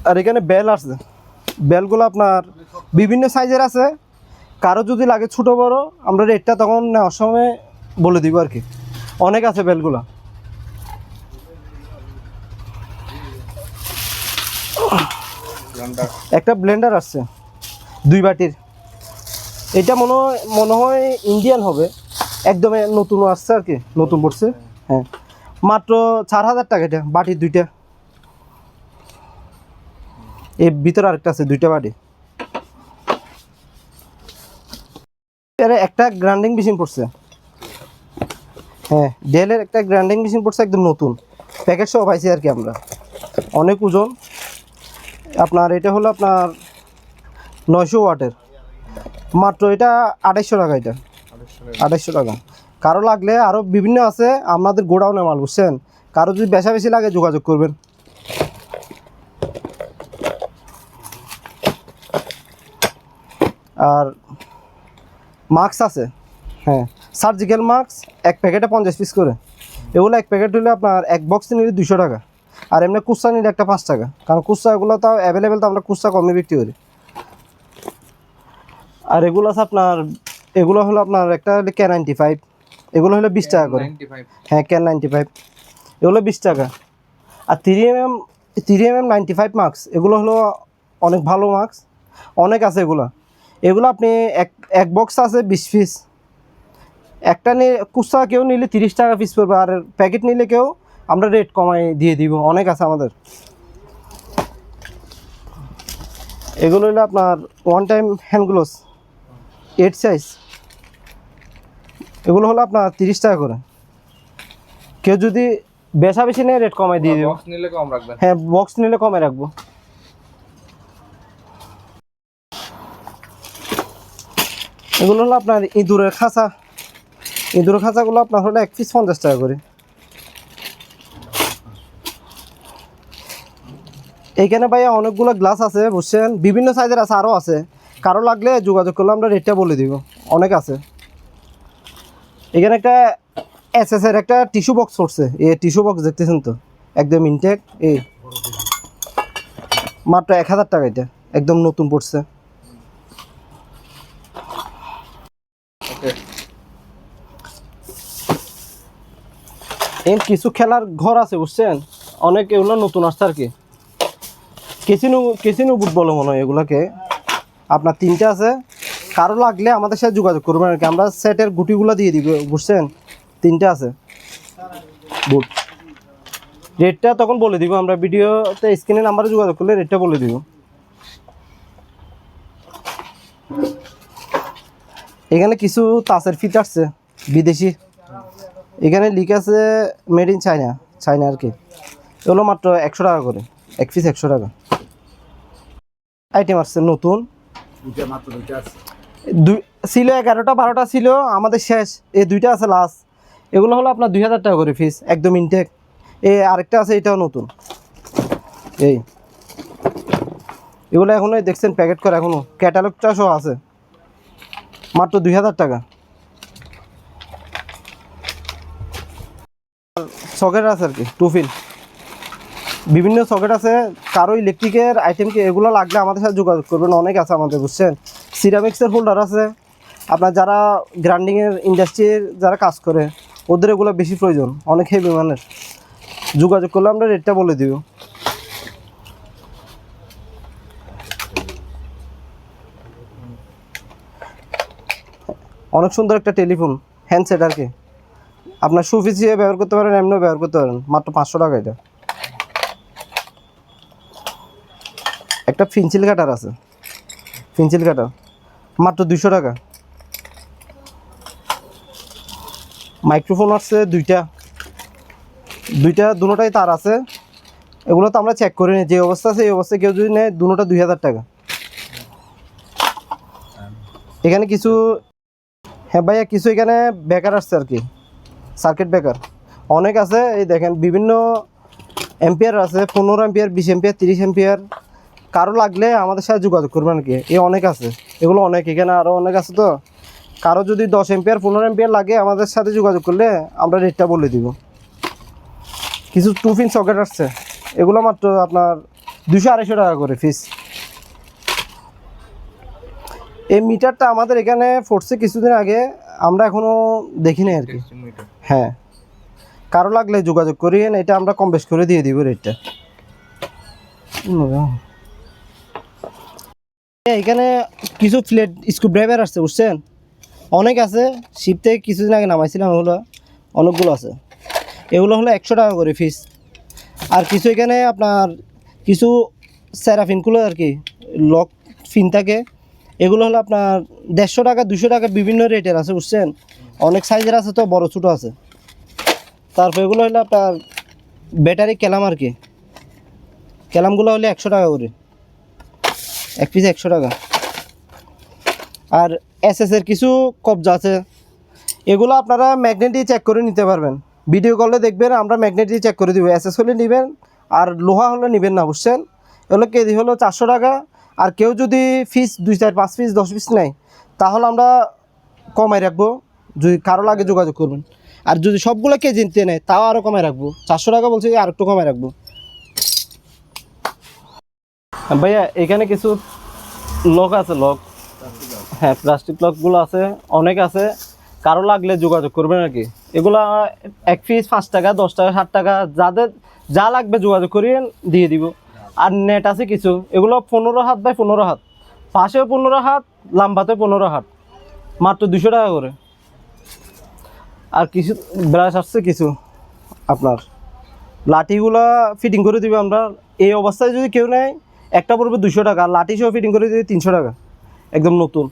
আর এখানে বেল আছে, বেলগুলো আপনার বিভিন্ন সাইজের আছে, কারো যদি লাগে ছোটো বড় আমরা রেটটা তখন নেওয়ার সময় বলে দিব আর কি, অনেক আছে বেলগুলা। একটা ব্লেন্ডার আসছে 2 বাটির, এটা মনে হয় ইন্ডিয়ান হবে, একদম নতুন আসছে আর কি, নতুন পড়ছে। হ্যাঁ, মাত্র 4000 টাকা এটা, বাটি 2টা। এর ভিতরে আরেকটা আছে, 2টা বাটি। এর একটা গ্রাইন্ডিং মেশিন পড়ছে, হ্যাঁ ডেলের একটা গ্রাইন্ডিং মেশিন পড়ছে, একদম নতুন, প্যাকেট সহ পাইছি আর কি আমরা, অনেক ওজন। আপনার এটা হলো আপনার 900 ওয়াটের, মাত্র এটা 2800 টাকা, এটা 2800 টাকা। কারো লাগলে আরও বিভিন্ন আছে আমাদের গোডাউনে মাল, বুঝছেন, কারো যদি বেশা বেশি লাগে যোগাযোগ করবেন। আর মাস্ক আছে, হ্যাঁ সার্জিক্যাল মাস্ক এক প্যাকেটে 50 পিস করে, এগুলো এক প্যাকেট হলে আপনার এক বক্স নিলে 200 টাকা, আর এমনি কুচা নিলে একটা 5 টাকা, কারণ কুচা এগুলো তাও অ্যাভেলেবেল, তো আমরা কুচা কমে বিক্রি করি। আর এগুলো আছে আপনার, এগুলো হলো আপনার একটা হলে K95, এগুলো হলো 20 টাকা করে, হ্যাঁ K95 এগুলো 20 টাকা। আর 3mm 95 মাস্ক, এগুলো হলো অনেক ভালো মাস্ক, অনেক আছে এগুলো। এগুলো আপনি এক বক্স আছে 20 পিস, একটা নিয়ে কুচা কেউ নিলে 30 টাকা পিস পড়বে, আর প্যাকেট নিলে কেউ আমরা রেট কমাই দিয়ে দিব, অনেক আছে আমাদের। এগুলো হলো আপনার one time hand gloves 8 size, এগুলো হলো আপনার 30 টাকা করে, কেউ যদি বেশা বেশি নেয় রেট কমাই দিয়ে দেবো, হ্যাঁ বক্স নিলে কমে রাখবো। এগুলো হলো আপনার ইঁদুরের খাঁচা, ইঁদুরের খাঁচাগুলো আপনার হলো 1 পিস 50 টাকা করে। এইখানে ভাইয়া অনেকগুলো গ্লাস আছে, বুঝছেন, বিভিন্ন সাইজের আছে, আরও আছে, কারো লাগলে যোগাযোগ করলে আমরা রেটটা বলে দিব, অনেক আছে। এখানে একটা এসএসের একটা টিস্যু বক্স পড়ছে, এই টিস্যু বক্স দেখতেছেন তো, একদম ইনটেক, এই মাত্র 1000 টাকা, এটা একদম নতুন পড়ছে। এই কিছু খেলার ঘর আছে, বুঝছেন, অনেক এগুলো নতুন আসছে আর কি, কেসিনো বুট বলে মনে হয় এগুলোকে। আপনার 3টা আছে, কারো লাগলে আমাদের সাথে যোগাযোগ করবেন আর কি, আমরা সেটের গুটিগুলো দিয়ে দিব, বুঝছেন, 3টা আছে বুট। রেটটা তখন বলে দিব আমরা, ভিডিওতে স্ক্রিনে নাম্বারে যোগাযোগ করলে রেটটা বলে দিব। এখানে কিছু তাসের ফিট আসছে বিদেশি, এখানে লিখ আছে মেড ইন চায়না, চায়না আর কি, এগুলো মাত্র 100 টাকা করে, এক পিস 100 টাকা। আইটেম আসছে নতুন, ছিল 11টা 12টা ছিল আমাদের শেষ, এই 2টা আছে লাস্ট, এগুলো হলো আপনার 2000 টাকা করে পিস, একদম ইনটেক। আরেকটা আছে, এটাও নতুন, এগুলো এখনো দেখছেন প্যাকেট করে, এখনো ক্যাটালগটা সহ আছে, মাত্র 2000 টাকা। সকেট আছে আর কি, টুফিন বিভিন্ন সকেট আছে, কারো ইলেকট্রিকের আইটেম কি এগুলো লাগলে আমাদের সাথে যোগাযোগ করবেন, অনেক আছে আমাদের, বুঝছেন। সিরামিক্সের হোল্ডার আছে, আপনার যারা গ্রাইন্ডিংয়ের ইন্ডাস্ট্রির যারা কাজ করে ওদের এগুলো বেশি প্রয়োজন, অনেক হেভি মানের, যোগাযোগ করলে আমরা রেটটা বলে দিব। অনেক সুন্দর একটা টেলিফোন হ্যান্ডসেট আর কি, আপনার সুফিস হিসেবে ব্যবহার করতে পারেন, এমনিও ব্যবহার করতে পারেন, মাত্র 500 টাকা এটা। একটা পেন্সিল কাটার আছে, পেন্সিল কাটার মাত্র 200 টাকা। মাইক্রোফোন আছে দুটোটাই তার আছে, এগুলো তো আমরা চেক করে নিই, যে অবস্থা আছে এই অবস্থায় কেউ যদি নেয় দুটোটা 2000 টাকা। এখানে কিছু হ্যাঁ ভাইয়া কিছু এখানে বেকার আসছে আর কি, সার্কিট বেকার অনেক আছে। এই দেখেন বিভিন্ন এম্পিয়ার আছে, 15 এম্পিয়ার, 20 এম্পিয়ার, 30 এম্পিয়ার। কারো লাগলে আমাদের সাথে যোগাযোগ করবেন আর কি, এই অনেক আছে, এগুলো অনেক, এখানে আরও অনেক আছে। তো কারো যদি 10 এম্পিয়ার 15 এম্পিয়ার লাগে আমাদের সাথে যোগাযোগ করলে আমরা রেটটা বলে দিব। কিছু 2 পিন সকেট আসছে, এগুলো মাত্র আপনার 200-250 টাকা করে পিস। এই মিটারটা আমাদের এখানে পড়ছে কিছুদিন আগে, আমরা এখনও দেখিনি আর কি। হ্যাঁ, কারো লাগলে যোগাযোগ করিয়েন, এটা আমরা কম বেশ করে দিয়ে দিব রেটটা। এখানে কিছু ফ্লেট স্ক্রু ড্রাইভার আসছে, বুঝছেন, অনেক আছে। শিপ থেকে কিছুদিন আগে নামাইছিলাম, ওগুলো অনেকগুলো আছে। এগুলো হলো 100 টাকা করে পিস। আর কিছু এখানে আপনার কিছু স্যারাফিনগুলো আর কি, লক ফিন থাকে, এগুলো হলো আপনার 150 টাকা 200 টাকা বিভিন্ন রেটের আছে, বুঝছেন, অনেক সাইজের আছে, তো বড় ছোটো আছে। তারপর এগুলো হলো আপনার ব্যাটারি ক্যালাম আর কি, ক্যালামগুলো হলে 100 টাকা করে, এক পিস 100 টাকা। আর এসএসের কিছু কবজা আছে, এগুলো আপনারা ম্যাগনেট দিয়ে চেক করে নিতে পারবেন। ভিডিও কলে দেখবেন, আমরা ম্যাগনেট দিয়ে চেক করে দিব। এসএস হলে নেবেন, আর লোহা হলে নেবেন না, বুঝছেন। এগুলো কেজি হলো 400 টাকা। আর কেউ যদি পিস 2, 4, 5 পিস 10 পিস নেয় তাহলে আমরা কমাই রাখবো, যদি কারো লাগে যোগাযোগ করবেন। আর যদি সবগুলো কেজি নিতে নেয় তাও আরও কমাই রাখবো, 400 টাকা বলছি, আর একটু কমাই রাখবো। ভাইয়া এখানে কিছু লক আছে, লক, হ্যাঁ প্লাস্টিক লকগুলো আছে, অনেক আছে। কারো লাগলে যোগাযোগ করবেন আর কি। এগুলা এক পিস 5 টাকা, 10 টাকা, 60 টাকা, যাদের যা লাগবে যোগাযোগ করিয়ে দিয়ে দিব। আর নেট আছে কিছু, এগুলো 15 হাত বাই 15 হাত, পাশেও 15 হাত, লাম্বাতে 15 হাত, মাত্র 200 টাকা করে। আর কিছু ব্রাশ আসছে কিছু, আপনার লাঠিগুলা ফিটিং করে দিব আমরা। এই অবস্থায় যদি কেউ নেয় একটা পড়বে 200 টাকা, আর লাঠি সহ ফিটিং করে দিবে 300 টাকা, একদম নতুন।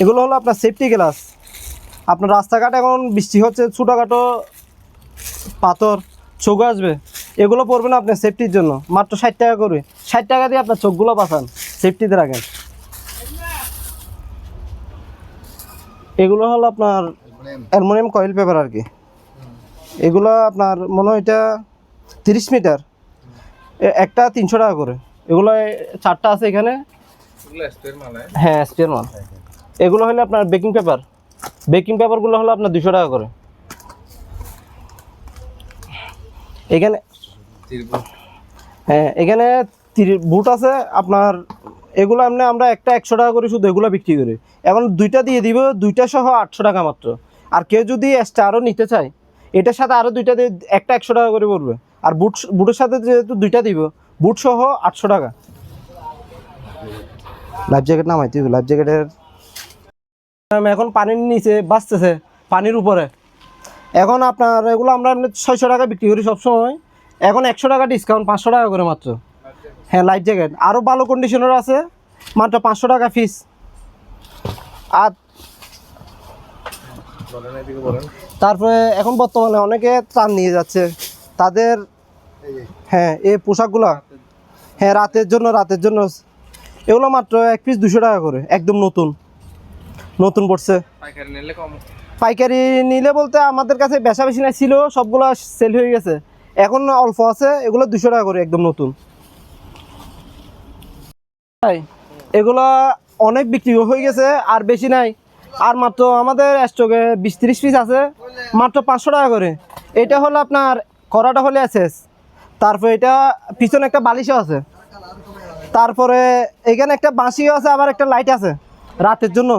এগুলো হলো আপনার সেফটি গ্লাস। আপনার রাস্তাঘাট এখন বৃষ্টি হচ্ছে, ছোটোখাটো পাথর চোখ আসবে, এগুলো পড়বে না আপনার সেফটির জন্য, মাত্র 60 টাকা করে। 60 টাকা দিয়ে আপনার চোখগুলো বাঁচান, সেফটিতে রাখেন। এগুলো হলো আপনার অ্যালুমিনিয়াম কয়েল পেপার আর কি। এগুলো আপনার মনে হয় এটা 30 মিটার, একটা 300 টাকা করে। এগুলো 4টা আছে এখানে, হ্যাঁ স্পেয়ার মাল। এগুলো হলো আপনার বেকিং পেপার, বেকিং পেপারগুলো হলো আপনার 200 টাকা করে। এখানে হ্যাঁ এখানে বুট আছে আপনার, এগুলো আমরা একটা 100 টাকা করে শুধু এগুলো বিক্রি করি। এখন 2টা দিয়ে দিব, 2টা সহ 800 টাকা মাত্র। আর কেউ যদি এক্সট্রা আরও নিতে চায়, এটার সাথে আরও 2টা দিয়ে একটা 100 টাকা করে পড়বে। আর বুটের সাথে যেহেতু 2টা দিব, বুট সহ 800 টাকা। লাইফ জ্যাকেট নামাইতে হবে, লাইফ জ্যাকেটের এখন পানির নিচে বাঁচতেছে, পানির উপরে। এখন আপনার এগুলো আমরা 600 টাকা বিক্রি করি সবসময়, এখন 100 টাকা ডিসকাউন্ট, 500 টাকা করে মাত্র। হ্যাঁ লাইফ জ্যাকেট আরও ভালো কন্ডিশনের আছে, মাত্র 500 টাকা পিস। আর তারপরে এখন বর্তমানে অনেকে ত্রাণ নিয়ে যাচ্ছে তাদের, হ্যাঁ এই পোশাকগুলো, হ্যাঁ রাতের জন্য এগুলো মাত্র এক পিস 200 টাকা করে, একদম নতুন পড়ছে। পাইকারি নিলে বলতে আমাদের কাছে বেচা বেশি না ছিল, সবগুলো সেল হয়ে গেছে, এখন অল্প আছে। এগুলো 200 টাকা করে, একদম নতুন। এগুলা অনেক বিক্রি হয়ে গেছে, আর বেশি নাই, আর মাত্র আমাদের স্টকে 20-30 পিস আছে, মাত্র 500 টাকা করে। এটা হলো আপনার কড়াটা হলে এসএস, তারপরে এটা পিছনে একটা বালিশও আছে, তারপরে এখানে একটা বাঁশিও আছে, আবার একটা লাইট আছে রাতের জন্য,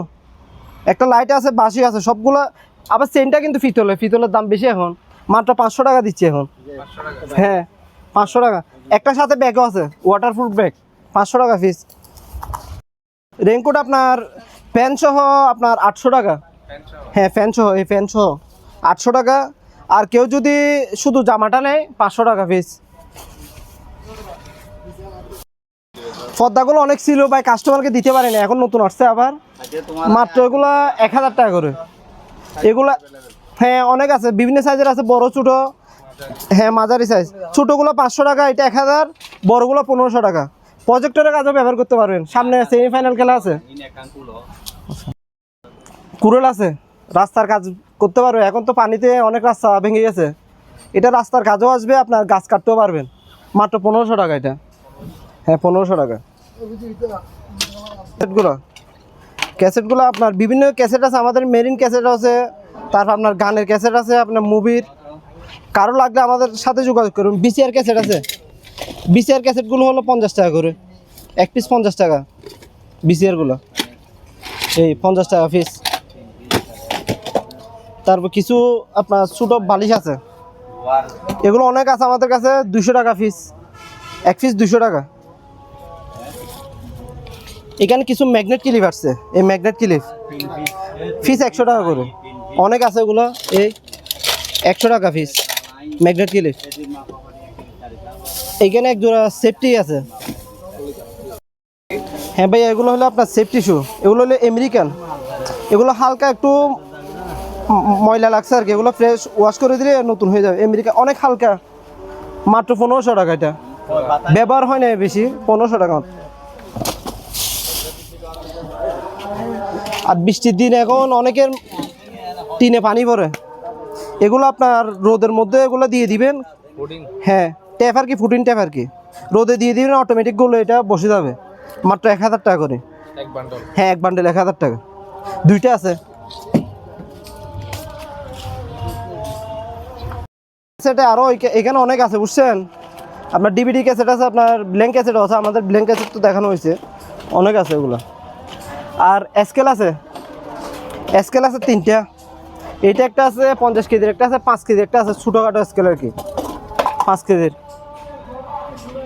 একটা লাইট আছে, বাঁশি আছে, সবগুলো। আবার চেনটা কিন্তু পিতলের দাম বেশি এখন, মাত্র 500 টাকা দিচ্ছি এখন। হ্যাঁ 500 টাকা, একটার সাথে ব্যাগও আছে, ওয়াটারপ্রুফ ব্যাগ, 500 টাকা পিস। রেনকোট আপনার ফ্যান সহ আপনার 800 টাকা, হ্যাঁ ফ্যান সহ, এই ফ্যান সহ 800 টাকা। আর কেউ যদি শুধু জামাটা নেয় 500 টাকা পিস। পর্দাগুলো অনেক ছিল ভাই, কাস্টমারকে দিতে পারে না, এখন নতুন আসছে আবার, মাত্র এগুলো 1000 টাকা করে। এগুলা হ্যাঁ অনেক আছে, বিভিন্ন সাইজের আছে, বড় ছোটো। হ্যাঁ মাঝারি সাইজ, ছোটোগুলো 500 টাকা, এটা 1000, বড়গুলো 1500 টাকা। প্রজেক্টরের কাজও ব্যবহার করতে পারবেন। সামনে সেমিফাইনাল খেলা আছে, কুড়েল আছে, রাস্তার কাজ করতে পারবে। এখন তো পানিতে অনেক রাস্তা ভেঙে গেছে, এটা রাস্তার কাজও আসবে, আপনার গাছ কাটতেও পারবেন। মাত্র 1500 টাকা এটা। হ্যাঁ 1500 টাকা। ক্যাসেটগুলো আপনার বিভিন্ন ক্যাসেট আছে, আমাদের মেরিন ক্যাসেট আছে, তারপর আপনার গানের ক্যাসেট আছে, আপনার মুভির। কারো লাগলে আমাদের সাথে যোগাযোগ করুন। বিসিআর ক্যাসেট আছে, বিসিআর ক্যাসেটগুলো হলো 50 টাকা করে, এক পিস 50 টাকা বিসিআরগুলো, এই 50 টাকা পিস। তারপর কিছু আপনার ছোটো বালিশ আছে, এগুলো অনেক আছে আমাদের কাছে, 200 টাকা পিস, এক পিস 200 টাকা। এখানে কিছু ম্যাগনেট ক্লিপ আসছে, এই ম্যাগনেট ক্লিপ পিস 100 টাকা করে, অনেক আছে এগুলো, এই 100 টাকা পিস ম্যাগনেট ক্লিপ। এখানে এক জোড়া সেফটি আছে। হ্যাঁ ভাই, এগুলো হলো আপনার সেফটি শু, এগুলো হলো আমেরিকান। এগুলো হালকা একটু ময়লা লাগছে আর কি, এগুলো ফ্রেশ ওয়াশ করে দিলে নতুন হয়ে যাবে। আমেরিকা অনেক হালকা, মাত্র 1500 টাকা। এটা ব্যবহার হয় না বেশি, 1500 টাকা। আর বৃষ্টির দিন এখন অনেকের টিনে পানি পড়ে, এগুলো আপনার রোদের মধ্যে এগুলো দিয়ে দিবেন। হ্যাঁ ট্যাপ আর কি, ফুটিং ট্যাপ আর কি, রোদে দিয়ে দিবেন, অটোমেটিকগুলো এটা বসে যাবে। মাত্র 1000 টাকা করে। হ্যাঁ এক বান্ডেল 1000 টাকা, দুইটা আছে। সেটা আরও এখানে অনেক আছে বুঝছেন। আপনার ডিভিডি ক্যাসেট আছে, আপনার ব্ল্যাঙ্ক ক্যাসেটও আছে, আমাদের ব্ল্যাঙ্ক ক্যাসেট তো দেখানো হয়েছে, অনেক আছে এগুলো। আর স্কেল আছে, স্কেল আছে 3টা, এইটা একটা আছে 50 কেজির, একটা আছে 5 কেজি, একটা আছে ছোটোখাটো স্কেল আর কি 5 কেজির।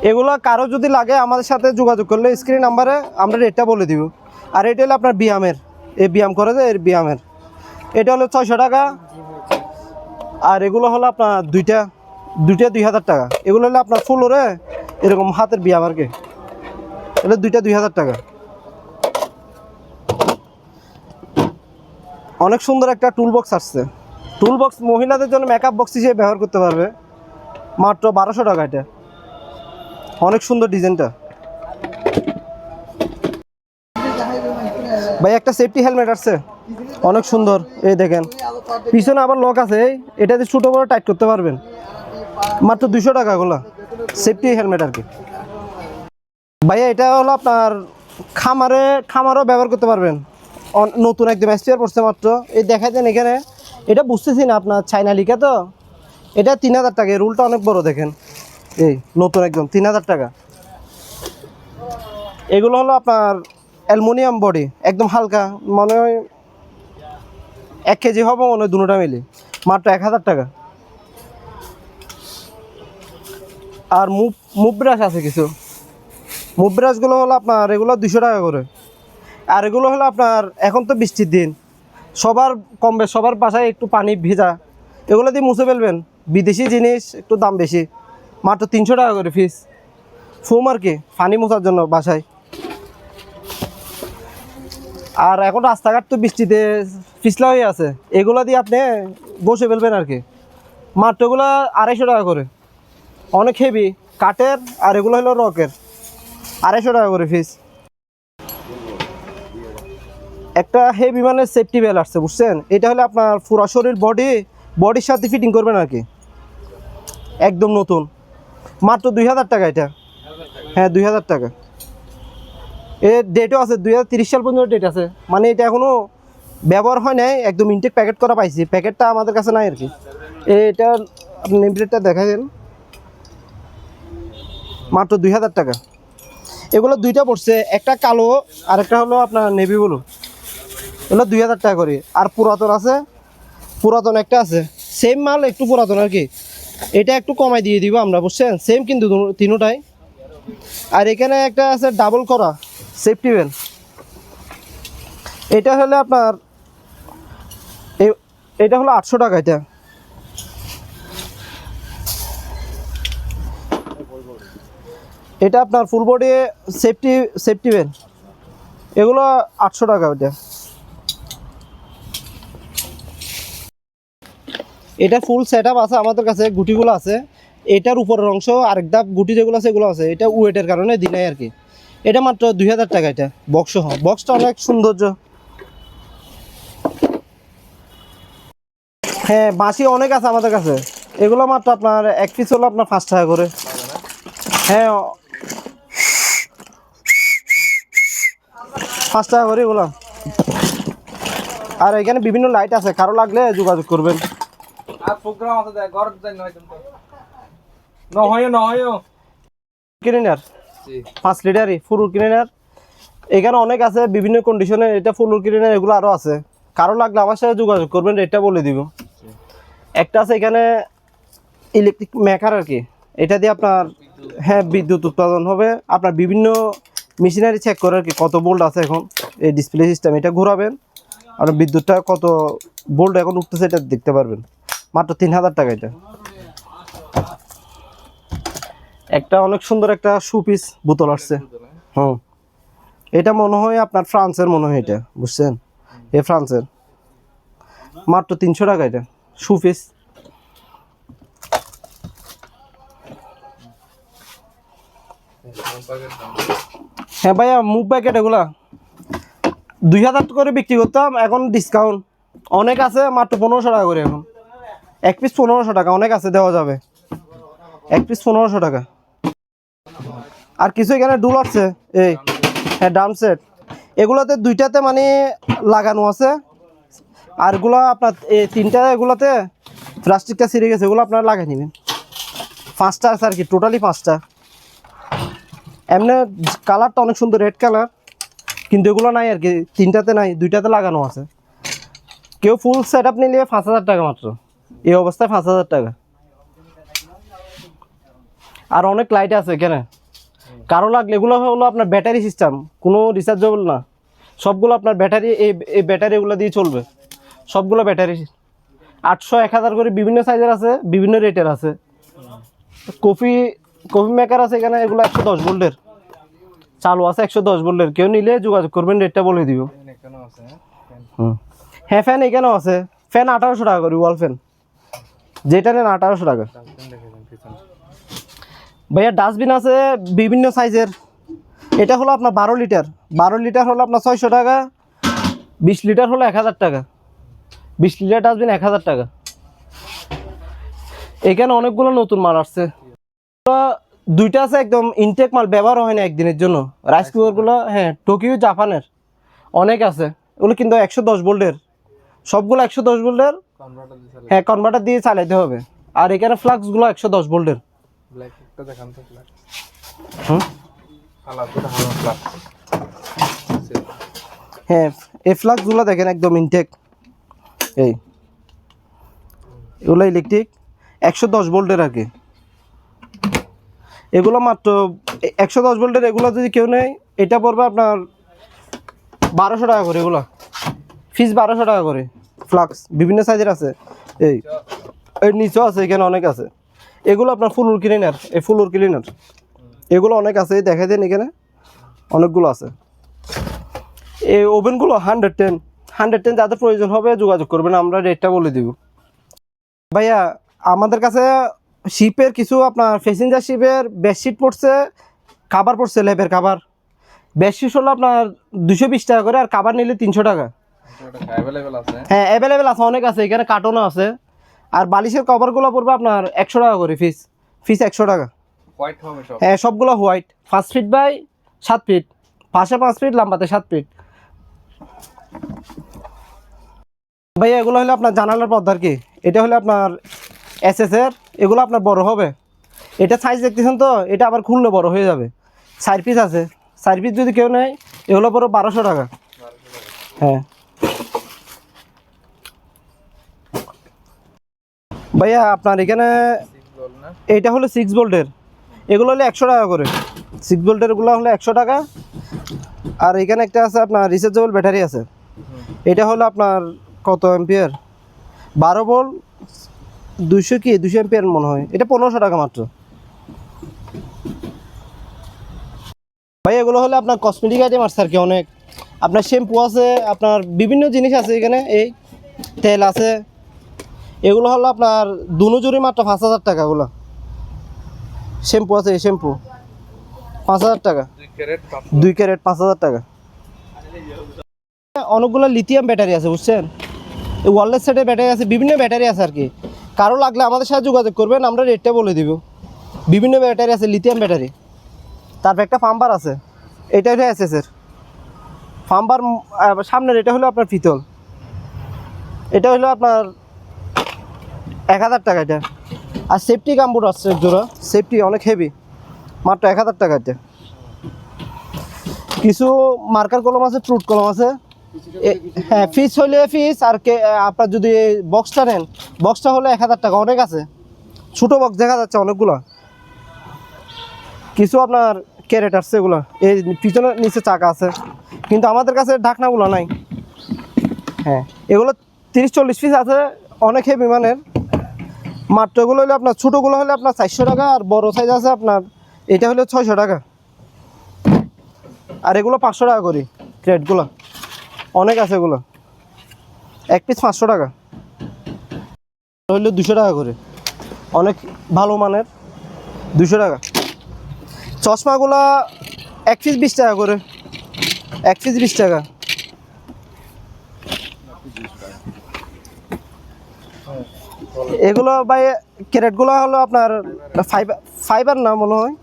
এগুলো কারো যদি লাগে আমাদের সাথে যোগাযোগ করলে স্ক্রিন নাম্বারে আমরা রেটটা বলে দিব। আর এটা হলো আপনার বিয়ামের, এই বিয়াম করে যে এর বিয়ামের, এটা হলো 600 টাকা। আর এগুলো হলো আপনার দুইটা 2000 টাকা। এগুলো হলো আপনার ফুলোরে এরকম হাতের বিয়াম আর কি, এটা দুইটা 2000 টাকা। অনেক সুন্দর একটা টুল বক্স আসছে, টুল বক্স মহিলাদের জন্য মেকআপ বক্স হিসেবে ব্যবহার করতে পারবে, মাত্র 1200 টাকা। এটা অনেক সুন্দর ডিজাইনটা। ভাই একটা সেফটি হেলমেট আসছে, অনেক সুন্দর, এই দেখেন পিছনে আবার লক আছে, এটাতে ছোটো বড় টাইট করতে পারবেন, মাত্র 200 টাকা গুলো সেফটি হেলমেট আর কি। ভাইয়া এটা হলো আপনার খামারও ব্যবহার করতে পারবেন, নতুন একদম এক্সপায়ার পড়ছে মাত্র। এই দেখাই দেন এখানে, এটা বুঝতেছি না আপনার চাইনা লিখা তো, এটা 3000 টাকা। এই রুলটা অনেক বড় দেখেন, এই নতুন একদম 3000 টাকা। এগুলো হলো আপনার অ্যালুমিনিয়াম বডি, একদম হালকা, মনে হয় 1 কেজি হবে মনে হয় দুটোটা মিলে, মাত্র 1000 টাকা। আর মুভ ব্রাশ আছে কিছু, মুভ ব্রাশগুলো হলো আপনার এগুলো 200 টাকা করে। আর এগুলো হলো আপনার এখন তো বৃষ্টির দিন, সবার কম বেশ সবার বাসায় একটু পানি ভেজা, এগুলো দিয়ে মুছে ফেলবেন। বিদেশি জিনিস, একটু দাম বেশি, মাত্র 300 টাকা করে পিস। ফোম আর কি, পানি মোছার জন্য বাসায়। আর এখন রাস্তাঘাট তো বৃষ্টিতে পিছলা হয়ে আছে, এগুলো দিয়ে আপনি বসে ফেলবেন আর কি, মাত্র এগুলো 250 টাকা করে। অনেক হেভি কাঠের, আর এগুলো হলো রকের, 250 টাকা করে পিস। একটা হেভি মানে সেফটি বেল আসছে বুঝছেন, এটা হলে আপনার পুরো শরীর বডির সাথে ফিটিং করবেন আর কি, একদম নতুন, মাত্র 2000 টাকা এটা। হ্যাঁ 2000 টাকা। এর ডেটও আছে, 2030 সাল পর্যন্ত ডেট আছে, মানে এটা এখনও ব্যবহার হয় নাই, একদম ইনটেক প্যাকেট করা পাইছি, প্যাকেটটা আমাদের কাছে নাই আর কি। এটা আপনি নেম প্লেটটা দেখাবেন, মাত্র 2000 টাকা। এগুলো দুইটা পড়ছে, একটা কালো আর একটা হলো আপনার নেভি ব্লু, এগুলো 2000 টাকা করে। আর পুরাতন আছে, পুরাতন একটা আছে, সেম মাল একটু পুরাতন আর কি, এটা একটু কমাই দিয়ে দিব আমরা বুঝছেন, সেম কিন্তু তিনোটাই। আর এখানে একটা আছে ডাবল করা সেফটি বেল, এটা হলে আপনার এটা হলো 800 টাকা। এটা আপনার ফুল বডি সেফটি বেল, এগুলো 800 টাকা। ওইটা এটা ফুল সেট আপ আছে আমাদের কাছে, গুটিগুলো আছে। এটার উপরের অংশ আরেক ধাপ গুটি যেগুলো আছে এগুলো আছে, এটা ওয়েটের কারণে দিই নাই আর কি। এটা মাত্র 2000 টাকা, এটা বক্স সহ। বক্সটা অনেক সৌন্দর্য। হ্যাঁ, বাঁশি অনেক আছে আমাদের কাছে। এগুলো মাত্র আপনার এক পিস হলো আপনার 5 টাকা করে। হ্যাঁ, 5 টাকা করে এগুলো। আর এখানে বিভিন্ন লাইট আছে, কারো লাগলে যোগাযোগ করবেন। আর প্রোগ্রাম আছে দেখ ঘর যাই নয় ক্লিনার জি 5 লিটারই ফুল ক্লিনার এখানে অনেক আছে বিভিন্ন কন্ডিশনে। এটা ফুল ক্লিনার, এগুলো আরও আছে। কারো লাগলে আমার সাথে যোগাযোগ করবেন, রেটটা বলে দিব। একটা আছে এখানে ইলেকট্রিক মেকার আর কি, এটা দিয়ে আপনার হ্যাঁ বিদ্যুৎ উৎপাদন হবে। আপনার বিভিন্ন মেশিনারি চেক করে আর কি, কত ভোল্ট আছে এখন। এই ডিসপ্লে সিস্টেম, এটা ঘোরাবেন আর বিদ্যুৎটা কত ভোল্ট এখন উঠতেছে এটা দেখতে পারবেন। মাত্র 3000 টাকা এটা। একটা অনেক সুন্দর একটা শু পিস বোতল আসছে। হুম, এটা মনে হয় আপনার ফ্রান্সের, মনে হয় এটা, বুঝছেন? এ ফ্রান্সের, মাত্র 300 টাকা এটা শু পিস। হ্যাঁ ভাইয়া, মুভ প্যাকেট এগুলা 2000 করে বিক্রি করতাম, এখন ডিসকাউন্ট অনেক আছে, মাত্র 1500 টাকা করে এখন। এক পিস 1500 টাকা, অনেক আছে, দেওয়া যাবে। এক পিস 1500 টাকা। আর কিছু এখানে ডুল আছে, এই হ্যাঁ ড্রাম সেট। এগুলোতে দুইটাতে মানে লাগানো আছে, আর এগুলো আপনার এই তিনটা এগুলোতে প্লাস্টিকটা ছিঁড়ে গেছে, এগুলো আপনারা লাগাই নেবেন। 5টা আছে আর কি, টোটালি 5টা। এমনি কালারটা অনেক সুন্দর, রেড কালার, কিন্তু এগুলো নাই আর কি, তিনটাতে নাই, দুইটাতে লাগানো আছে। কেউ ফুল সেট আপ নিলে 5000 টাকা মাত্র, এই অবস্থায় 5000 টাকা। আর অনেক লাইট আছে এখানে, কারো লাগলে। এগুলো হলো আপনার ব্যাটারি সিস্টেম, কোনো রিচার্জেবল না। সবগুলো আপনার ব্যাটারি, এই ব্যাটারি এগুলো দিয়ে চলবে, সবগুলো ব্যাটারি। 800 1000 করে বিভিন্ন সাইজের আছে, বিভিন্ন রেটের আছে। কফি মেকার আছে এখানে, এগুলো 110 ভোল্টের চালু আছে, 110 ভোল্টের। কেউ নিলে যোগাযোগ করবেন, রেটটা বলে দিব। হ্যাঁ, ফ্যান এখানেও আছে। ফ্যান 1800 টাকা করে, ওয়াল ফ্যান যেটা নেন 1800 টাকা। ভাইয়া ডাস্টবিন আছে বিভিন্ন সাইজের। এটা হলো আপনার 12 লিটার। 12 লিটার হলো আপনার 600 টাকা। 20 লিটার হলো 1000 টাকা। 20 লিটার ডাস্টবিন 1000 টাকা। এখানে অনেকগুলো নতুন মাল আসছে। দুইটা আছে একদম ইনটেক মাল, ব্যবহার হয় না একদিনের জন্য। রাইস কুকারগুলো হ্যাঁ টোকিও জাপানের অনেক আছে। এগুলো কিন্তু 110 ভোল্টের, সবগুলো 110 ভোল্টের। হ্যাঁ, কনভার্টার দিয়ে চালাতে হবে। আর এখানে ফ্লাক্সগুলো 110 ভোল্টের। হ্যাঁ, এই ফ্লাক্সগুলো দেখেন একদম ইনটেক। এই এগুলো ইলেকট্রিক 110 ভোল্টের আর কি। এগুলো মাত্র 110 ভোল্টের। এগুলো যদি কেউ নেয়, এটা পড়বে আপনার 1200 টাকা করে। এগুলো ফিস 1200 টাকা করে। ফ্লাক্স বিভিন্ন সাইজের আছে, এই নিচেও আছে, এখানে অনেক আছে। এগুলো আপনার ফুল ক্লিনার, এই ফুল ক্লিনার এগুলো অনেক আছে, দেখা দেন এখানে অনেকগুলো আছে। এই ওভেনগুলো 110 যাদের প্রয়োজন হবে যোগাযোগ করবেন, আমরা রেটটা বলে দিব। ভাইয়া আমাদের কাছে শিপের কিছু আপনার প্যাসেঞ্জার শিপের বেডশিট পড়ছে, খাবার পড়ছে, লেপের খাবার। বেডশিট হলো আপনার 220 টাকা করে, আর খাবার নিলে 300 টাকা। হ্যাঁ, অ্যাভেলেবেল আছে, অনেক আছে। এখানে কার্টনও আছে। আর বালিশের কভারগুলো পড়বে আপনার 100 টাকা করে ফিস 100 টাকা। হ্যাঁ, সবগুলো হোয়াইট, 5 ফিট বাই 7 ফিট, পাশে 5 ফিট, লম্বাতে 7 ফিট। ভাইয়া এগুলো হলো আপনার জানালার পর্দার কি, এটা হলো আপনার SS এর। এগুলো আপনার বড় হবে। এটা সাইজ দেখতেছেন তো, এটা আবার খুললে বড় হয়ে যাবে। 4 পিস আছে, 4 পিস যদি কেউ নেয় এগুলো পড়ো 1200 টাকা। হ্যাঁ ভাইয়া, আপনার এখানে এটা হলো 6 ভোল্টের। এগুলো হলো 100 টাকা করে। 6 ভোল্টের এগুলো হলো 100 টাকা। আর এখানে একটা আছে আপনার রিচার্জেবল ব্যাটারি আছে। এটা হলো আপনার কত এম্পিয়ার, 12 ভোল্ট, 200 এম্পিয়ার মনে হয়। এটা 1500 টাকা মাত্র। ভাই এগুলো হলো আপনার কসমেটিক আইটেম আছে আর কি, অনেক। আপনার শ্যাম্পু আছে, আপনার বিভিন্ন জিনিস আছে এখানে। এই তেল আছে, এগুলো হলো আপনার দুনো জুড়ি মাত্র 5,000 টাকা। এগুলো শ্যাম্পু আছে, এই শ্যাম্পু 5,000 টাকা, 2 ক্যারেট 5,000 টাকা। অনেকগুলো লিথিয়াম ব্যাটারি আছে বুঝছেন, এই ওয়ারলেস সেটের ব্যাটারি আছে, বিভিন্ন ব্যাটারি আছে আর কি। কারো লাগলে আমাদের সাথে যোগাযোগ করবেন, আমরা রেটটা বলে দিব। বিভিন্ন ব্যাটারি আছে, লিথিয়াম ব্যাটারি। তারপর একটা পাম্পার আছে, এটা হলো এসএসের পাম্পার। সামনের এটা হলো আপনার পিতল, এটা হলো আপনার 1,000 টাকা এটা। আর সেফটি গামবুট আছে এক জোড়া, সেফটি অনেক হেভি, মাত্র 1,000 টাকা এটা। কিছু মার্কার কলম আছে, ট্রুট কলম আছে। হ্যাঁ, ফিস হইলে ফিস, আর আপনার যদি বক্সটা নেন, বক্সটা হলে 1,000 টাকা। অনেক আছে, ছোটো বক্স দেখা যাচ্ছে অনেকগুলো। কিছু আপনার ক্যারেট আসছে, এগুলো এই পিছনে নিচে চাকা আছে, কিন্তু আমাদের কাছে ঢাকনাগুলো নাই। হ্যাঁ, এগুলো 30-40 পিস আছে, অনেক হেভি মানের। মাত্র এগুলো হলে আপনার ছোটোগুলো হলে আপনার 400 টাকা, আর বড় সাইজ আছে আপনার এটা হলে 600 টাকা। আর এগুলো 500 টাকা করি, ক্রেটগুলো অনেক আছে। এগুলো এক পিস 500 টাকা, হইলে 200 টাকা করে, অনেক ভালো মানের, 200 টাকা। চশমাগুলো এক পিস 20 টাকা করে, এক পিস 20 টাকা। এগুলো ভাই ক্যারেটগুলো হলো আপনার ফাইবার না মনে হয়,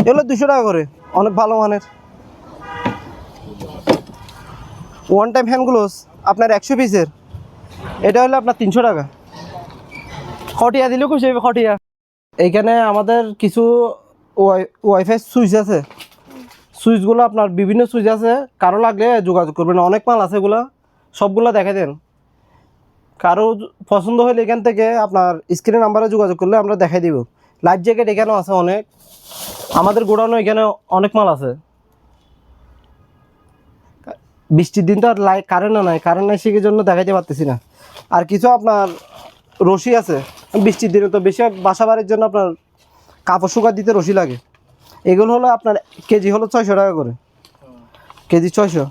এগুলো 200 টাকা করে, অনেক ভালো মানের। ওয়ান টাইম হ্যান্ড গ্লোভস আপনার 100 পিসের, এটা হলো আপনার 300 টাকা। খটিয়া দিলেও খুশি হবে, খটিয়া। এইখানে আমাদের কিছু ওয়াইফাই সুইচ আছে, সুইচগুলো আপনার বিভিন্ন সুইচ আছে, কারো লাগলে যোগাযোগ করবেন। অনেক মাল আছে, এগুলো সবগুলো দেখে দেন। কারো পছন্দ হলে এখান থেকে আপনার স্ক্রিনের নাম্বারে যোগাযোগ করলে আমরা দেখাই দিব। লাইফ জ্যাকেট এখানেও আছে অনেক, আমাদের গোডাউনে এখানে অনেক মাল আছে। বৃষ্টির দিন তো আর কারেন্টও নাই, কারেন্ট নাই সেই জন্য দেখাইতে পারতেছি না। আর কিছু আপনার রশি আছে, বৃষ্টির দিনে তো বেশি বাসা বাড়ির জন্য আপনার কাপড় শুকা দিতে রশি লাগে। এগুলো হলো আপনার কেজি হলো 600 টাকা করে, কেজি 600।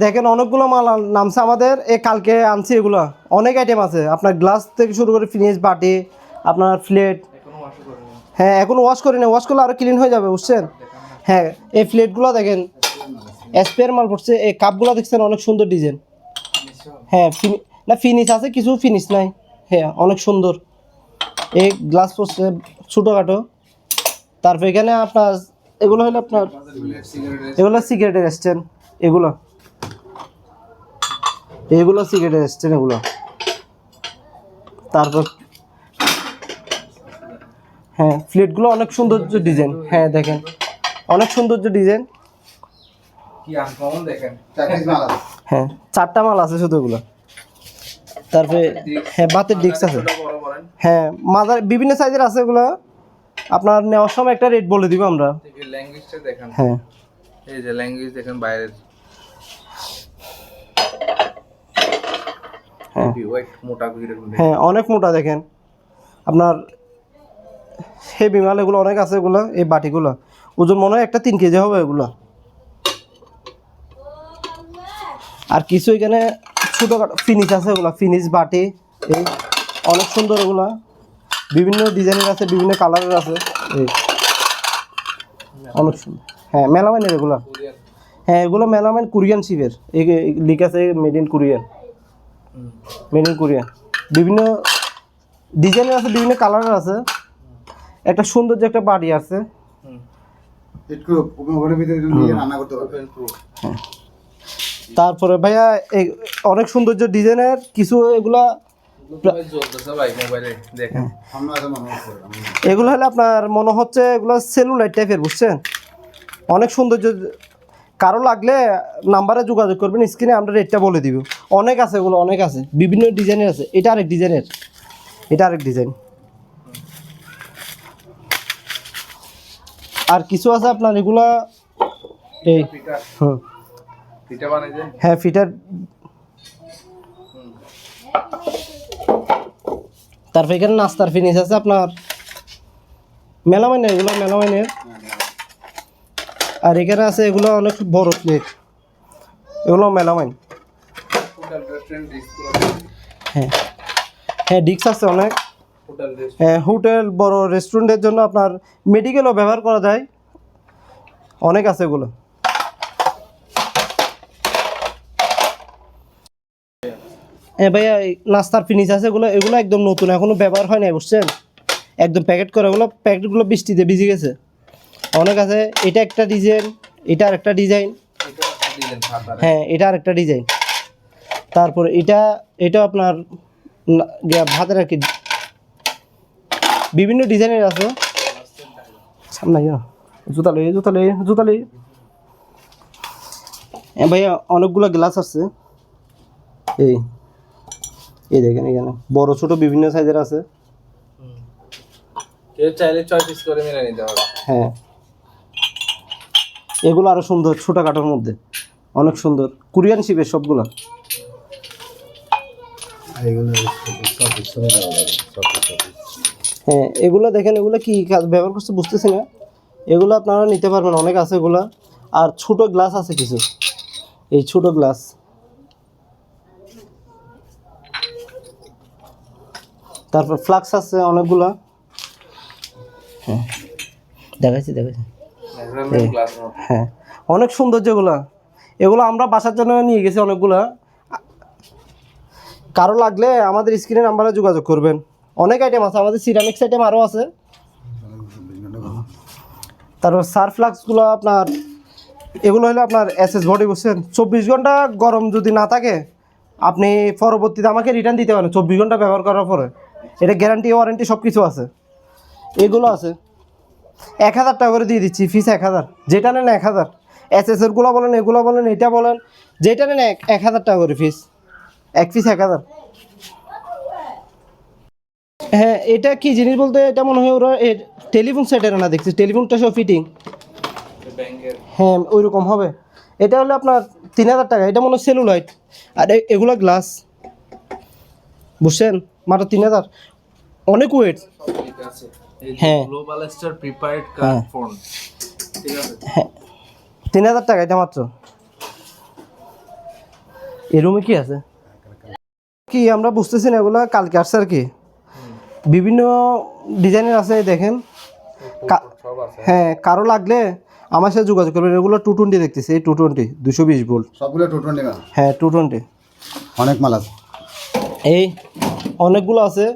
দেখেন অনেকগুলো মাল নামছে আমাদের, কালকে আনছি। এগুলো অনেক আইটেম আছে, আপনার গ্লাস থেকে শুরু করে ফিনিশ, বাটি, আপনার প্লেট। হ্যাঁ, এখন ওয়াশ করি না, ওয়াশ করলে আরও ক্লিন হয়ে যাবে বুঝছেন। হ্যাঁ, এই প্লেটগুলো দেখেন স্পেয়ার মাল পড়ছে। এই কাপগুলো দেখছেন, অনেক সুন্দর ডিজাইন। হ্যাঁ, না ফিনিশ আছে, কিছু ফিনিশ নাই। হ্যাঁ, অনেক সুন্দর। এই গ্লাস পড়ছে ছোটোখাটো। তারপর এখানে আপনার এগুলো হলো আপনার, এগুলো সিগারেটের স্ট্যান্ড, এগুলো সিগারেটের স্ট্যান্ড এগুলো। তারপর হ্যাঁ, প্লেটগুলো অনেক সৌন্দর্য ডিজাইন। হ্যাঁ দেখেন, অনেক সৌন্দর্য ডিজাইন। হ্যাঁ, 4টা মাল আছে শুধু এগুলো। তারপরে হ্যাঁ, বাতের ডিস্ক আছে। হ্যাঁ, মাদার বিভিন্ন সাইজের আছে এগুলো। আপনার নেওয়ার সময় একটা রেট বলে দিব আমরা। ল্যাঙ্গুয়েজটা দেখেন। হ্যাঁ, এই যে ল্যাঙ্গুয়েজ দেখেন বাইরের। হ্যাঁ ওয়েট মোটা করে। হ্যাঁ, অনেক মোটা দেখেন আপনার, হেভি মাল এগুলো অনেক আছে। এগুলো এই বাটিগুলো ওজন মনে হয় একটা 3 কেজি হবে এগুলো। আর কিছু এখানে ছোটোখাটো ফিনিশ আছে, এগুলো ফিনিশ বাটি, এই অনেক সুন্দর। এগুলো বিভিন্ন ডিজাইনের আছে, বিভিন্ন কালারের আছে, এই অনেক সুন্দর। হ্যাঁ, মেলামাইনের এগুলো। হ্যাঁ, এগুলো মেলামাইন কোরিয়ান শিপের, এই লিখ আছে made in Korean, made in Korean. বিভিন্ন ডিজাইনের আছে, বিভিন্ন কালারের আছে। একটা সৌন্দর্য একটা বাড়ি আছে। তারপরে ভাইয়া অনেক সৌন্দর্য ডিজাইনের কিছু এগুলা, এগুলো হলে আপনার মনে হচ্ছে এগুলো সেলুলাইট টাইপের বুঝছেন, অনেক সৌন্দর্য। কারো লাগলে নাম্বারে যোগাযোগ করবেন, স্ক্রিনে আমরা রেটটা বলে দিব। অনেক আছে এগুলো, অনেক আছে, বিভিন্ন ডিজাইনের আছে। এটা আরেক ডিজাইনের, এটা আরেক ডিজাইন। আর কিছু আছে আপনার এগুলা এই হ্যাঁ, ফিটার। তারপর এখানে নাস্তার ফিনিশ আছে আপনার, মেলামাইনের এগুলো, মেলামাইনের। আর এখানে আছে এগুলো অনেক বড় প্লেট, এগুলো মেলামাইন। হোটেল রেস্টুরেন্ট ডিসগুলো হ্যাঁ হ্যাঁ ডিস্ক আছে অনেক। হোটেল হ্যাঁ হোটেল বড় রেস্টুরেন্টের জন্য আপনার মেডিকেলও ব্যবহার করা যায়, অনেক আছে এগুলো। হ্যাঁ ভাইয়া এই নাস্তার ফিনিশ আছে এগুলো, এগুলো একদম নতুন, এখনো ব্যবহার হয় নাই বুঝছেন, একদম প্যাকেট করা, এগুলো প্যাকেটগুলো বৃষ্টিতে ভিজে গেছে। অনেক আছে, এটা একটা ডিজাইন, এটা আরেকটা ডিজাইন, হ্যাঁ এটা আরেকটা ডিজাইন। তারপরে এটা আপনার ভাতের আর কি, বিভিন্ন ডিজাইনের আছে। সামনে জুতা লই। হ্যাঁ ভাইয়া অনেকগুলো গ্লাস আছে, এই দেখেন এখানে বড় ছোট বিভিন্ন সাইজের আছে। কেউ চাইলে 6 পিস করে মিলে নিতে পারবে। হ্যাঁ এগুলো আরো সুন্দর, ছোটখাটোর মধ্যে অনেক সুন্দর, কোরিয়ান শিপের সবগুলো। হ্যাঁ এগুলো দেখেন, এগুলো কি কাজ ব্যবহার করছে বুঝতেছি না, এগুলো আপনারা নিতে পারবেন, অনেক আছে এগুলা। আর ছোট গ্লাস আছে কিছু, এই ছোট গ্লাস, তারপর ফ্লাক্স আছে অনেকগুলা। হ্যাঁ দেখাচ্ছি হ্যাঁ অনেক সুন্দর যেগুলা, এগুলো আমরা বাসার জন্য নিয়ে গেছি অনেকগুলা। কারো লাগলে আমাদের স্ক্রিনে নাম্বারে যোগাযোগ করবেন, অনেক আইটেম আছে, আমাদের সিরামিক্স আইটেম আরও আছে। তারপর সার ফ্লাক্সগুলো আপনার, এগুলো হলো আপনার এসএস বডি বুঝছেন, 24 ঘন্টা গরম যদি না থাকে আপনি পরবর্তীতে আমাকে রিটার্ন দিতে পারেন 24 ঘন্টা ব্যবহার করার পরে, এটা গ্যারান্টি ওয়ারেন্টি সব কিছু আছে। এগুলো আছে 1000 টাকা করে দিয়ে দিচ্ছি, ফিস 1000, যেটা নেন 1000, এসএসেরগুলো বলেন, এগুলো বলেন, এটা বলেন, যেটা নেন 1000 টাকা করে ফিস, এক পিস 1000। হ্যাঁ এটা কি জিনিস বলতে, এটা মনে হয় ওরা টেলিফোন সেটের না, দেখছি টেলিফোনটা সব ফিটিং, হ্যাঁ ওই রকম হবে। এটা হলো আপনার 3000 টাকা, এটা মনে হয় সেলুলাইট, আর এগুলো গ্লাস বুঝছেন, মাত্র 3000, অনেক ওয়েট। হ্যাঁ global star prepared card phone, ঠিক আছে, হ্যাঁ 3000 টাকা এটা মাত্র। এই রুমে কি আছে কি আমরা বুঝতেছি না, এগুলো কালকে আসছে আর কি, বিভিন্ন ডিজাইনের আছে দেখেন। হ্যাঁ কারো লাগলে আমার সাথে যোগাযোগ করবেন, এগুলো 220 দেখতেছি, এই 220 220 ভোল্ট সবগুলো 220 না? হ্যাঁ 220, অনেক মাল আছে, এই অনেকগুলো আছে।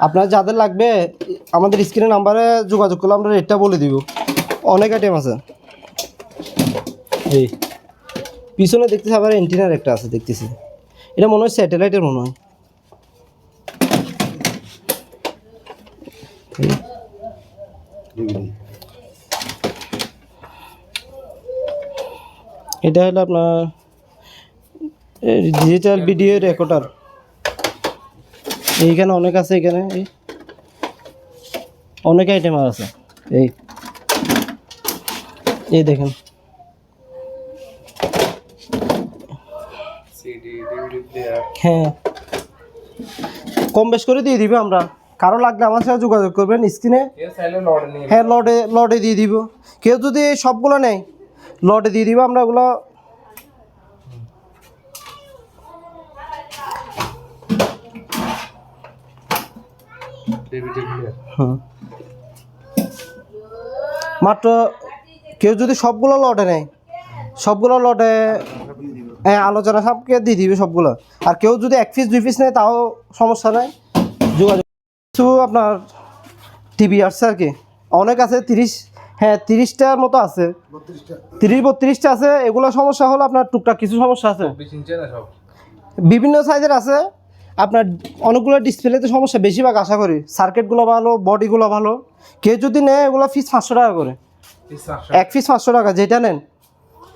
আপনার যাদের লাগবে আমাদের স্ক্রিনে নাম্বারে যোগাযোগ করলে আমরা রেটটা বলে দিব, অনেক আইটেম আছে। এই পিছনে দেখতেছি আবার এন্টিনার একটা আছে দেখতেছি, এটা মনে হয় স্যাটেলাইটের মনে হয়। এটা হলো আপনার ডিজিটাল ভিডিও রেকর্ডার, এইখানে অনেক আছে, এখানে অনেক আইটেম আছে। এই দেখেন সিডি ডিভিডি প্লেয়ার, হ্যাঁ কম বেশ করে দিয়ে দিবে, আমরা কারো লাগলে আমার সাথে যোগাযোগ করবেন স্ক্রিনে। কেউ চাইলে লটে নিয়ে, হ্যাঁ লটে দিয়ে দিব, কেউ যদি সবগুলো নেয় লটে দিয়ে দিব আমরা ওগুলো। ডিভিডি প্লেয়ার, মাত্র কেউ যদি সবগুলো লটে নেয়, সবগুলো লটে হ্যাঁ আলোচনা সবকে দিয়ে দিবে সবগুলো। আর কেউ যদি 1 পিস 2 পিস নেয় তাও সমস্যা নাই, যোগাযোগ। কিছু আপনার টিভি আসছে আর কি, অনেক আছে, 30, হ্যাঁ 30টার মতো আছে, 30-32টা আছে। এগুলো সমস্যা হলো আপনার টুকটাক কিছু সমস্যা আছে, 24 ইঞ্চি না সব, বিভিন্ন সাইজের আছে। আপনার অনেকগুলো ডিসপ্লেতে সমস্যা, বেশিরভাগ আশা করি সার্কিটগুলো ভালো, বডিগুলো ভালো। কেউ যদি নেয় এগুলো ফিস 500 টাকা করে, 1 পিস 500 টাকা, যেটা নেন।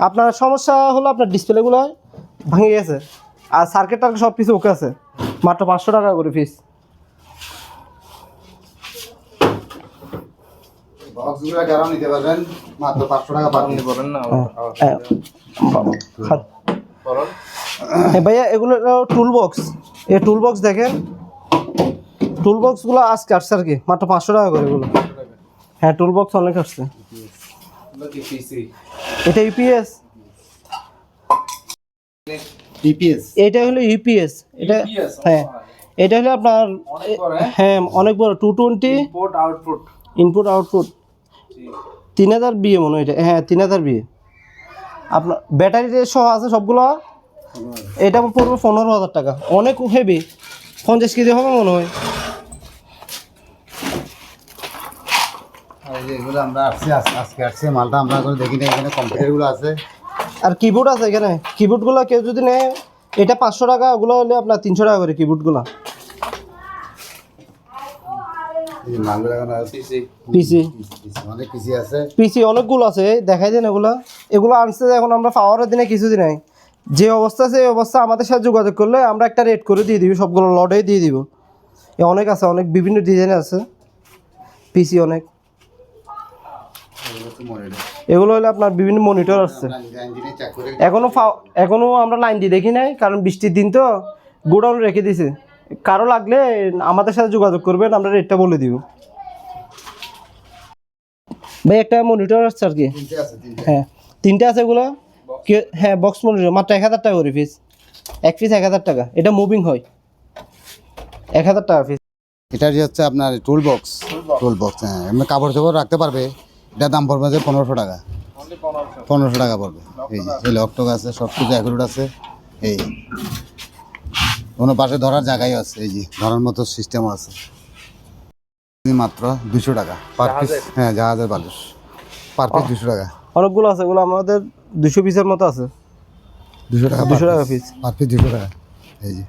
আপনার সমস্যা হলো আপনার ডিসপ্লেগুলো ভেঙে গেছে, আর সার্কিট টার্কিট সব কিছু ওকে আছে, মাত্র 500 টাকা করে ফিস। বক্সগুলো যারা নিতে পারবেন মাত্র 500 টাকা পাবেন। আপনি বলেন না বলেন। হ্যাঁ ভাইয়া এগুলো টুল বক্স, এই টুল বক্স দেখেন, টুল বক্সগুলো আজকে আসছে আর কি, মাত্র 500 টাকা করে এগুলো। হ্যাঁ টুল বক্স অনেক আসছে, এটা ইউপিএস। টিপিএস এটা হলো ইউপিএস, এটা UPS, হ্যাঁ এটা হলো আপনার অনেক বড়, হ্যাঁ? হ্যাঁ অনেক বড় 220 ইনপুট আউটপুট। ইনপুট আউটপুট 3000 বিয়ে মনে হয় এটা, হ্যাঁ 3000 বিয়ে। আপনার ব্যাটারি সহ আছে সবগুলো। এটা পড়বে 15,000 টাকা, অনেক হেভি, 50 কেজি হবে মনে হয়। আর এই যে এগুলো আমরা আজকে আসছে মালটা আমরা করে দেখি না, এখানে কম্পিউটারগুলো আছে। আর কিবোর্ড আছে এখানে, কিবোর্ডগুলো কেউ যদি নেয় এটা 500 টাকা, ওগুলো হলে আপনার 300 টাকা করে কিবোর্ডগুলো। এই যে মালগুলো এখানে আছে, পিসি অনেক পিসি আছে। পিসি অনেকগুলো আছে, দেখাই দেন এগুলো। এগুলো আনছে এখন আমরা পাওয়ারের দিনে কিছুদিন নাই, যে অবস্থা আছে এই অবস্থা আমাদের সাথে যোগাযোগ করলে আমরা একটা রেট করে দিয়ে দিবি, সবগুলো লডে দিয়ে দিব। অনেক আছে, অনেক বিভিন্ন ডিজাইন আছে পিসি অনেক। এগুলো হলে আপনার বিভিন্ন মনিটর আসছে। এখনো আমরা লাইন দিয়ে দেখি নাই, কারণ বৃষ্টির দিন তো গোডাউন রেখে দিছে। কারো লাগলে আমাদের সাথে যোগাযোগ করবেন, আমরা রেটটা বলে দিব। ভাই একটা মনিটর আসছে আর কি, হ্যাঁ 3টে আছে এগুলো। হ্যাঁ বক্স মনিটর মাত্র 1000 টাকা করে পিস, এক পিস 1000 টাকা। এটা মুভিং হয়, 1000 টাকা পিস। এটা যে হচ্ছে আপনার টুল বক্স, হ্যাঁ এমনি কাপড় চোপড় রাখতে পারবে। এটার দাম পড়বে যে 1500 টাকা, 1500 টাকা পড়বে। এই যে এই লকটক আছে, সব কিছু অ্যাকুরেট আছে। এই কোনো পাশে ধরার জায়গায় আছে, এই যে ধরার মতো সিস্টেম আছে। মাত্র 200 টাকা পার পিস, হ্যাঁ জাহাজের বালুস পার পিস 200 টাকা। অনেকগুলো আছে, এগুলো আমাদের 200 পিসের মতো আছে। 200 টাকা 200 টাকা পিস। পার পিস 200 টাকা। এই যে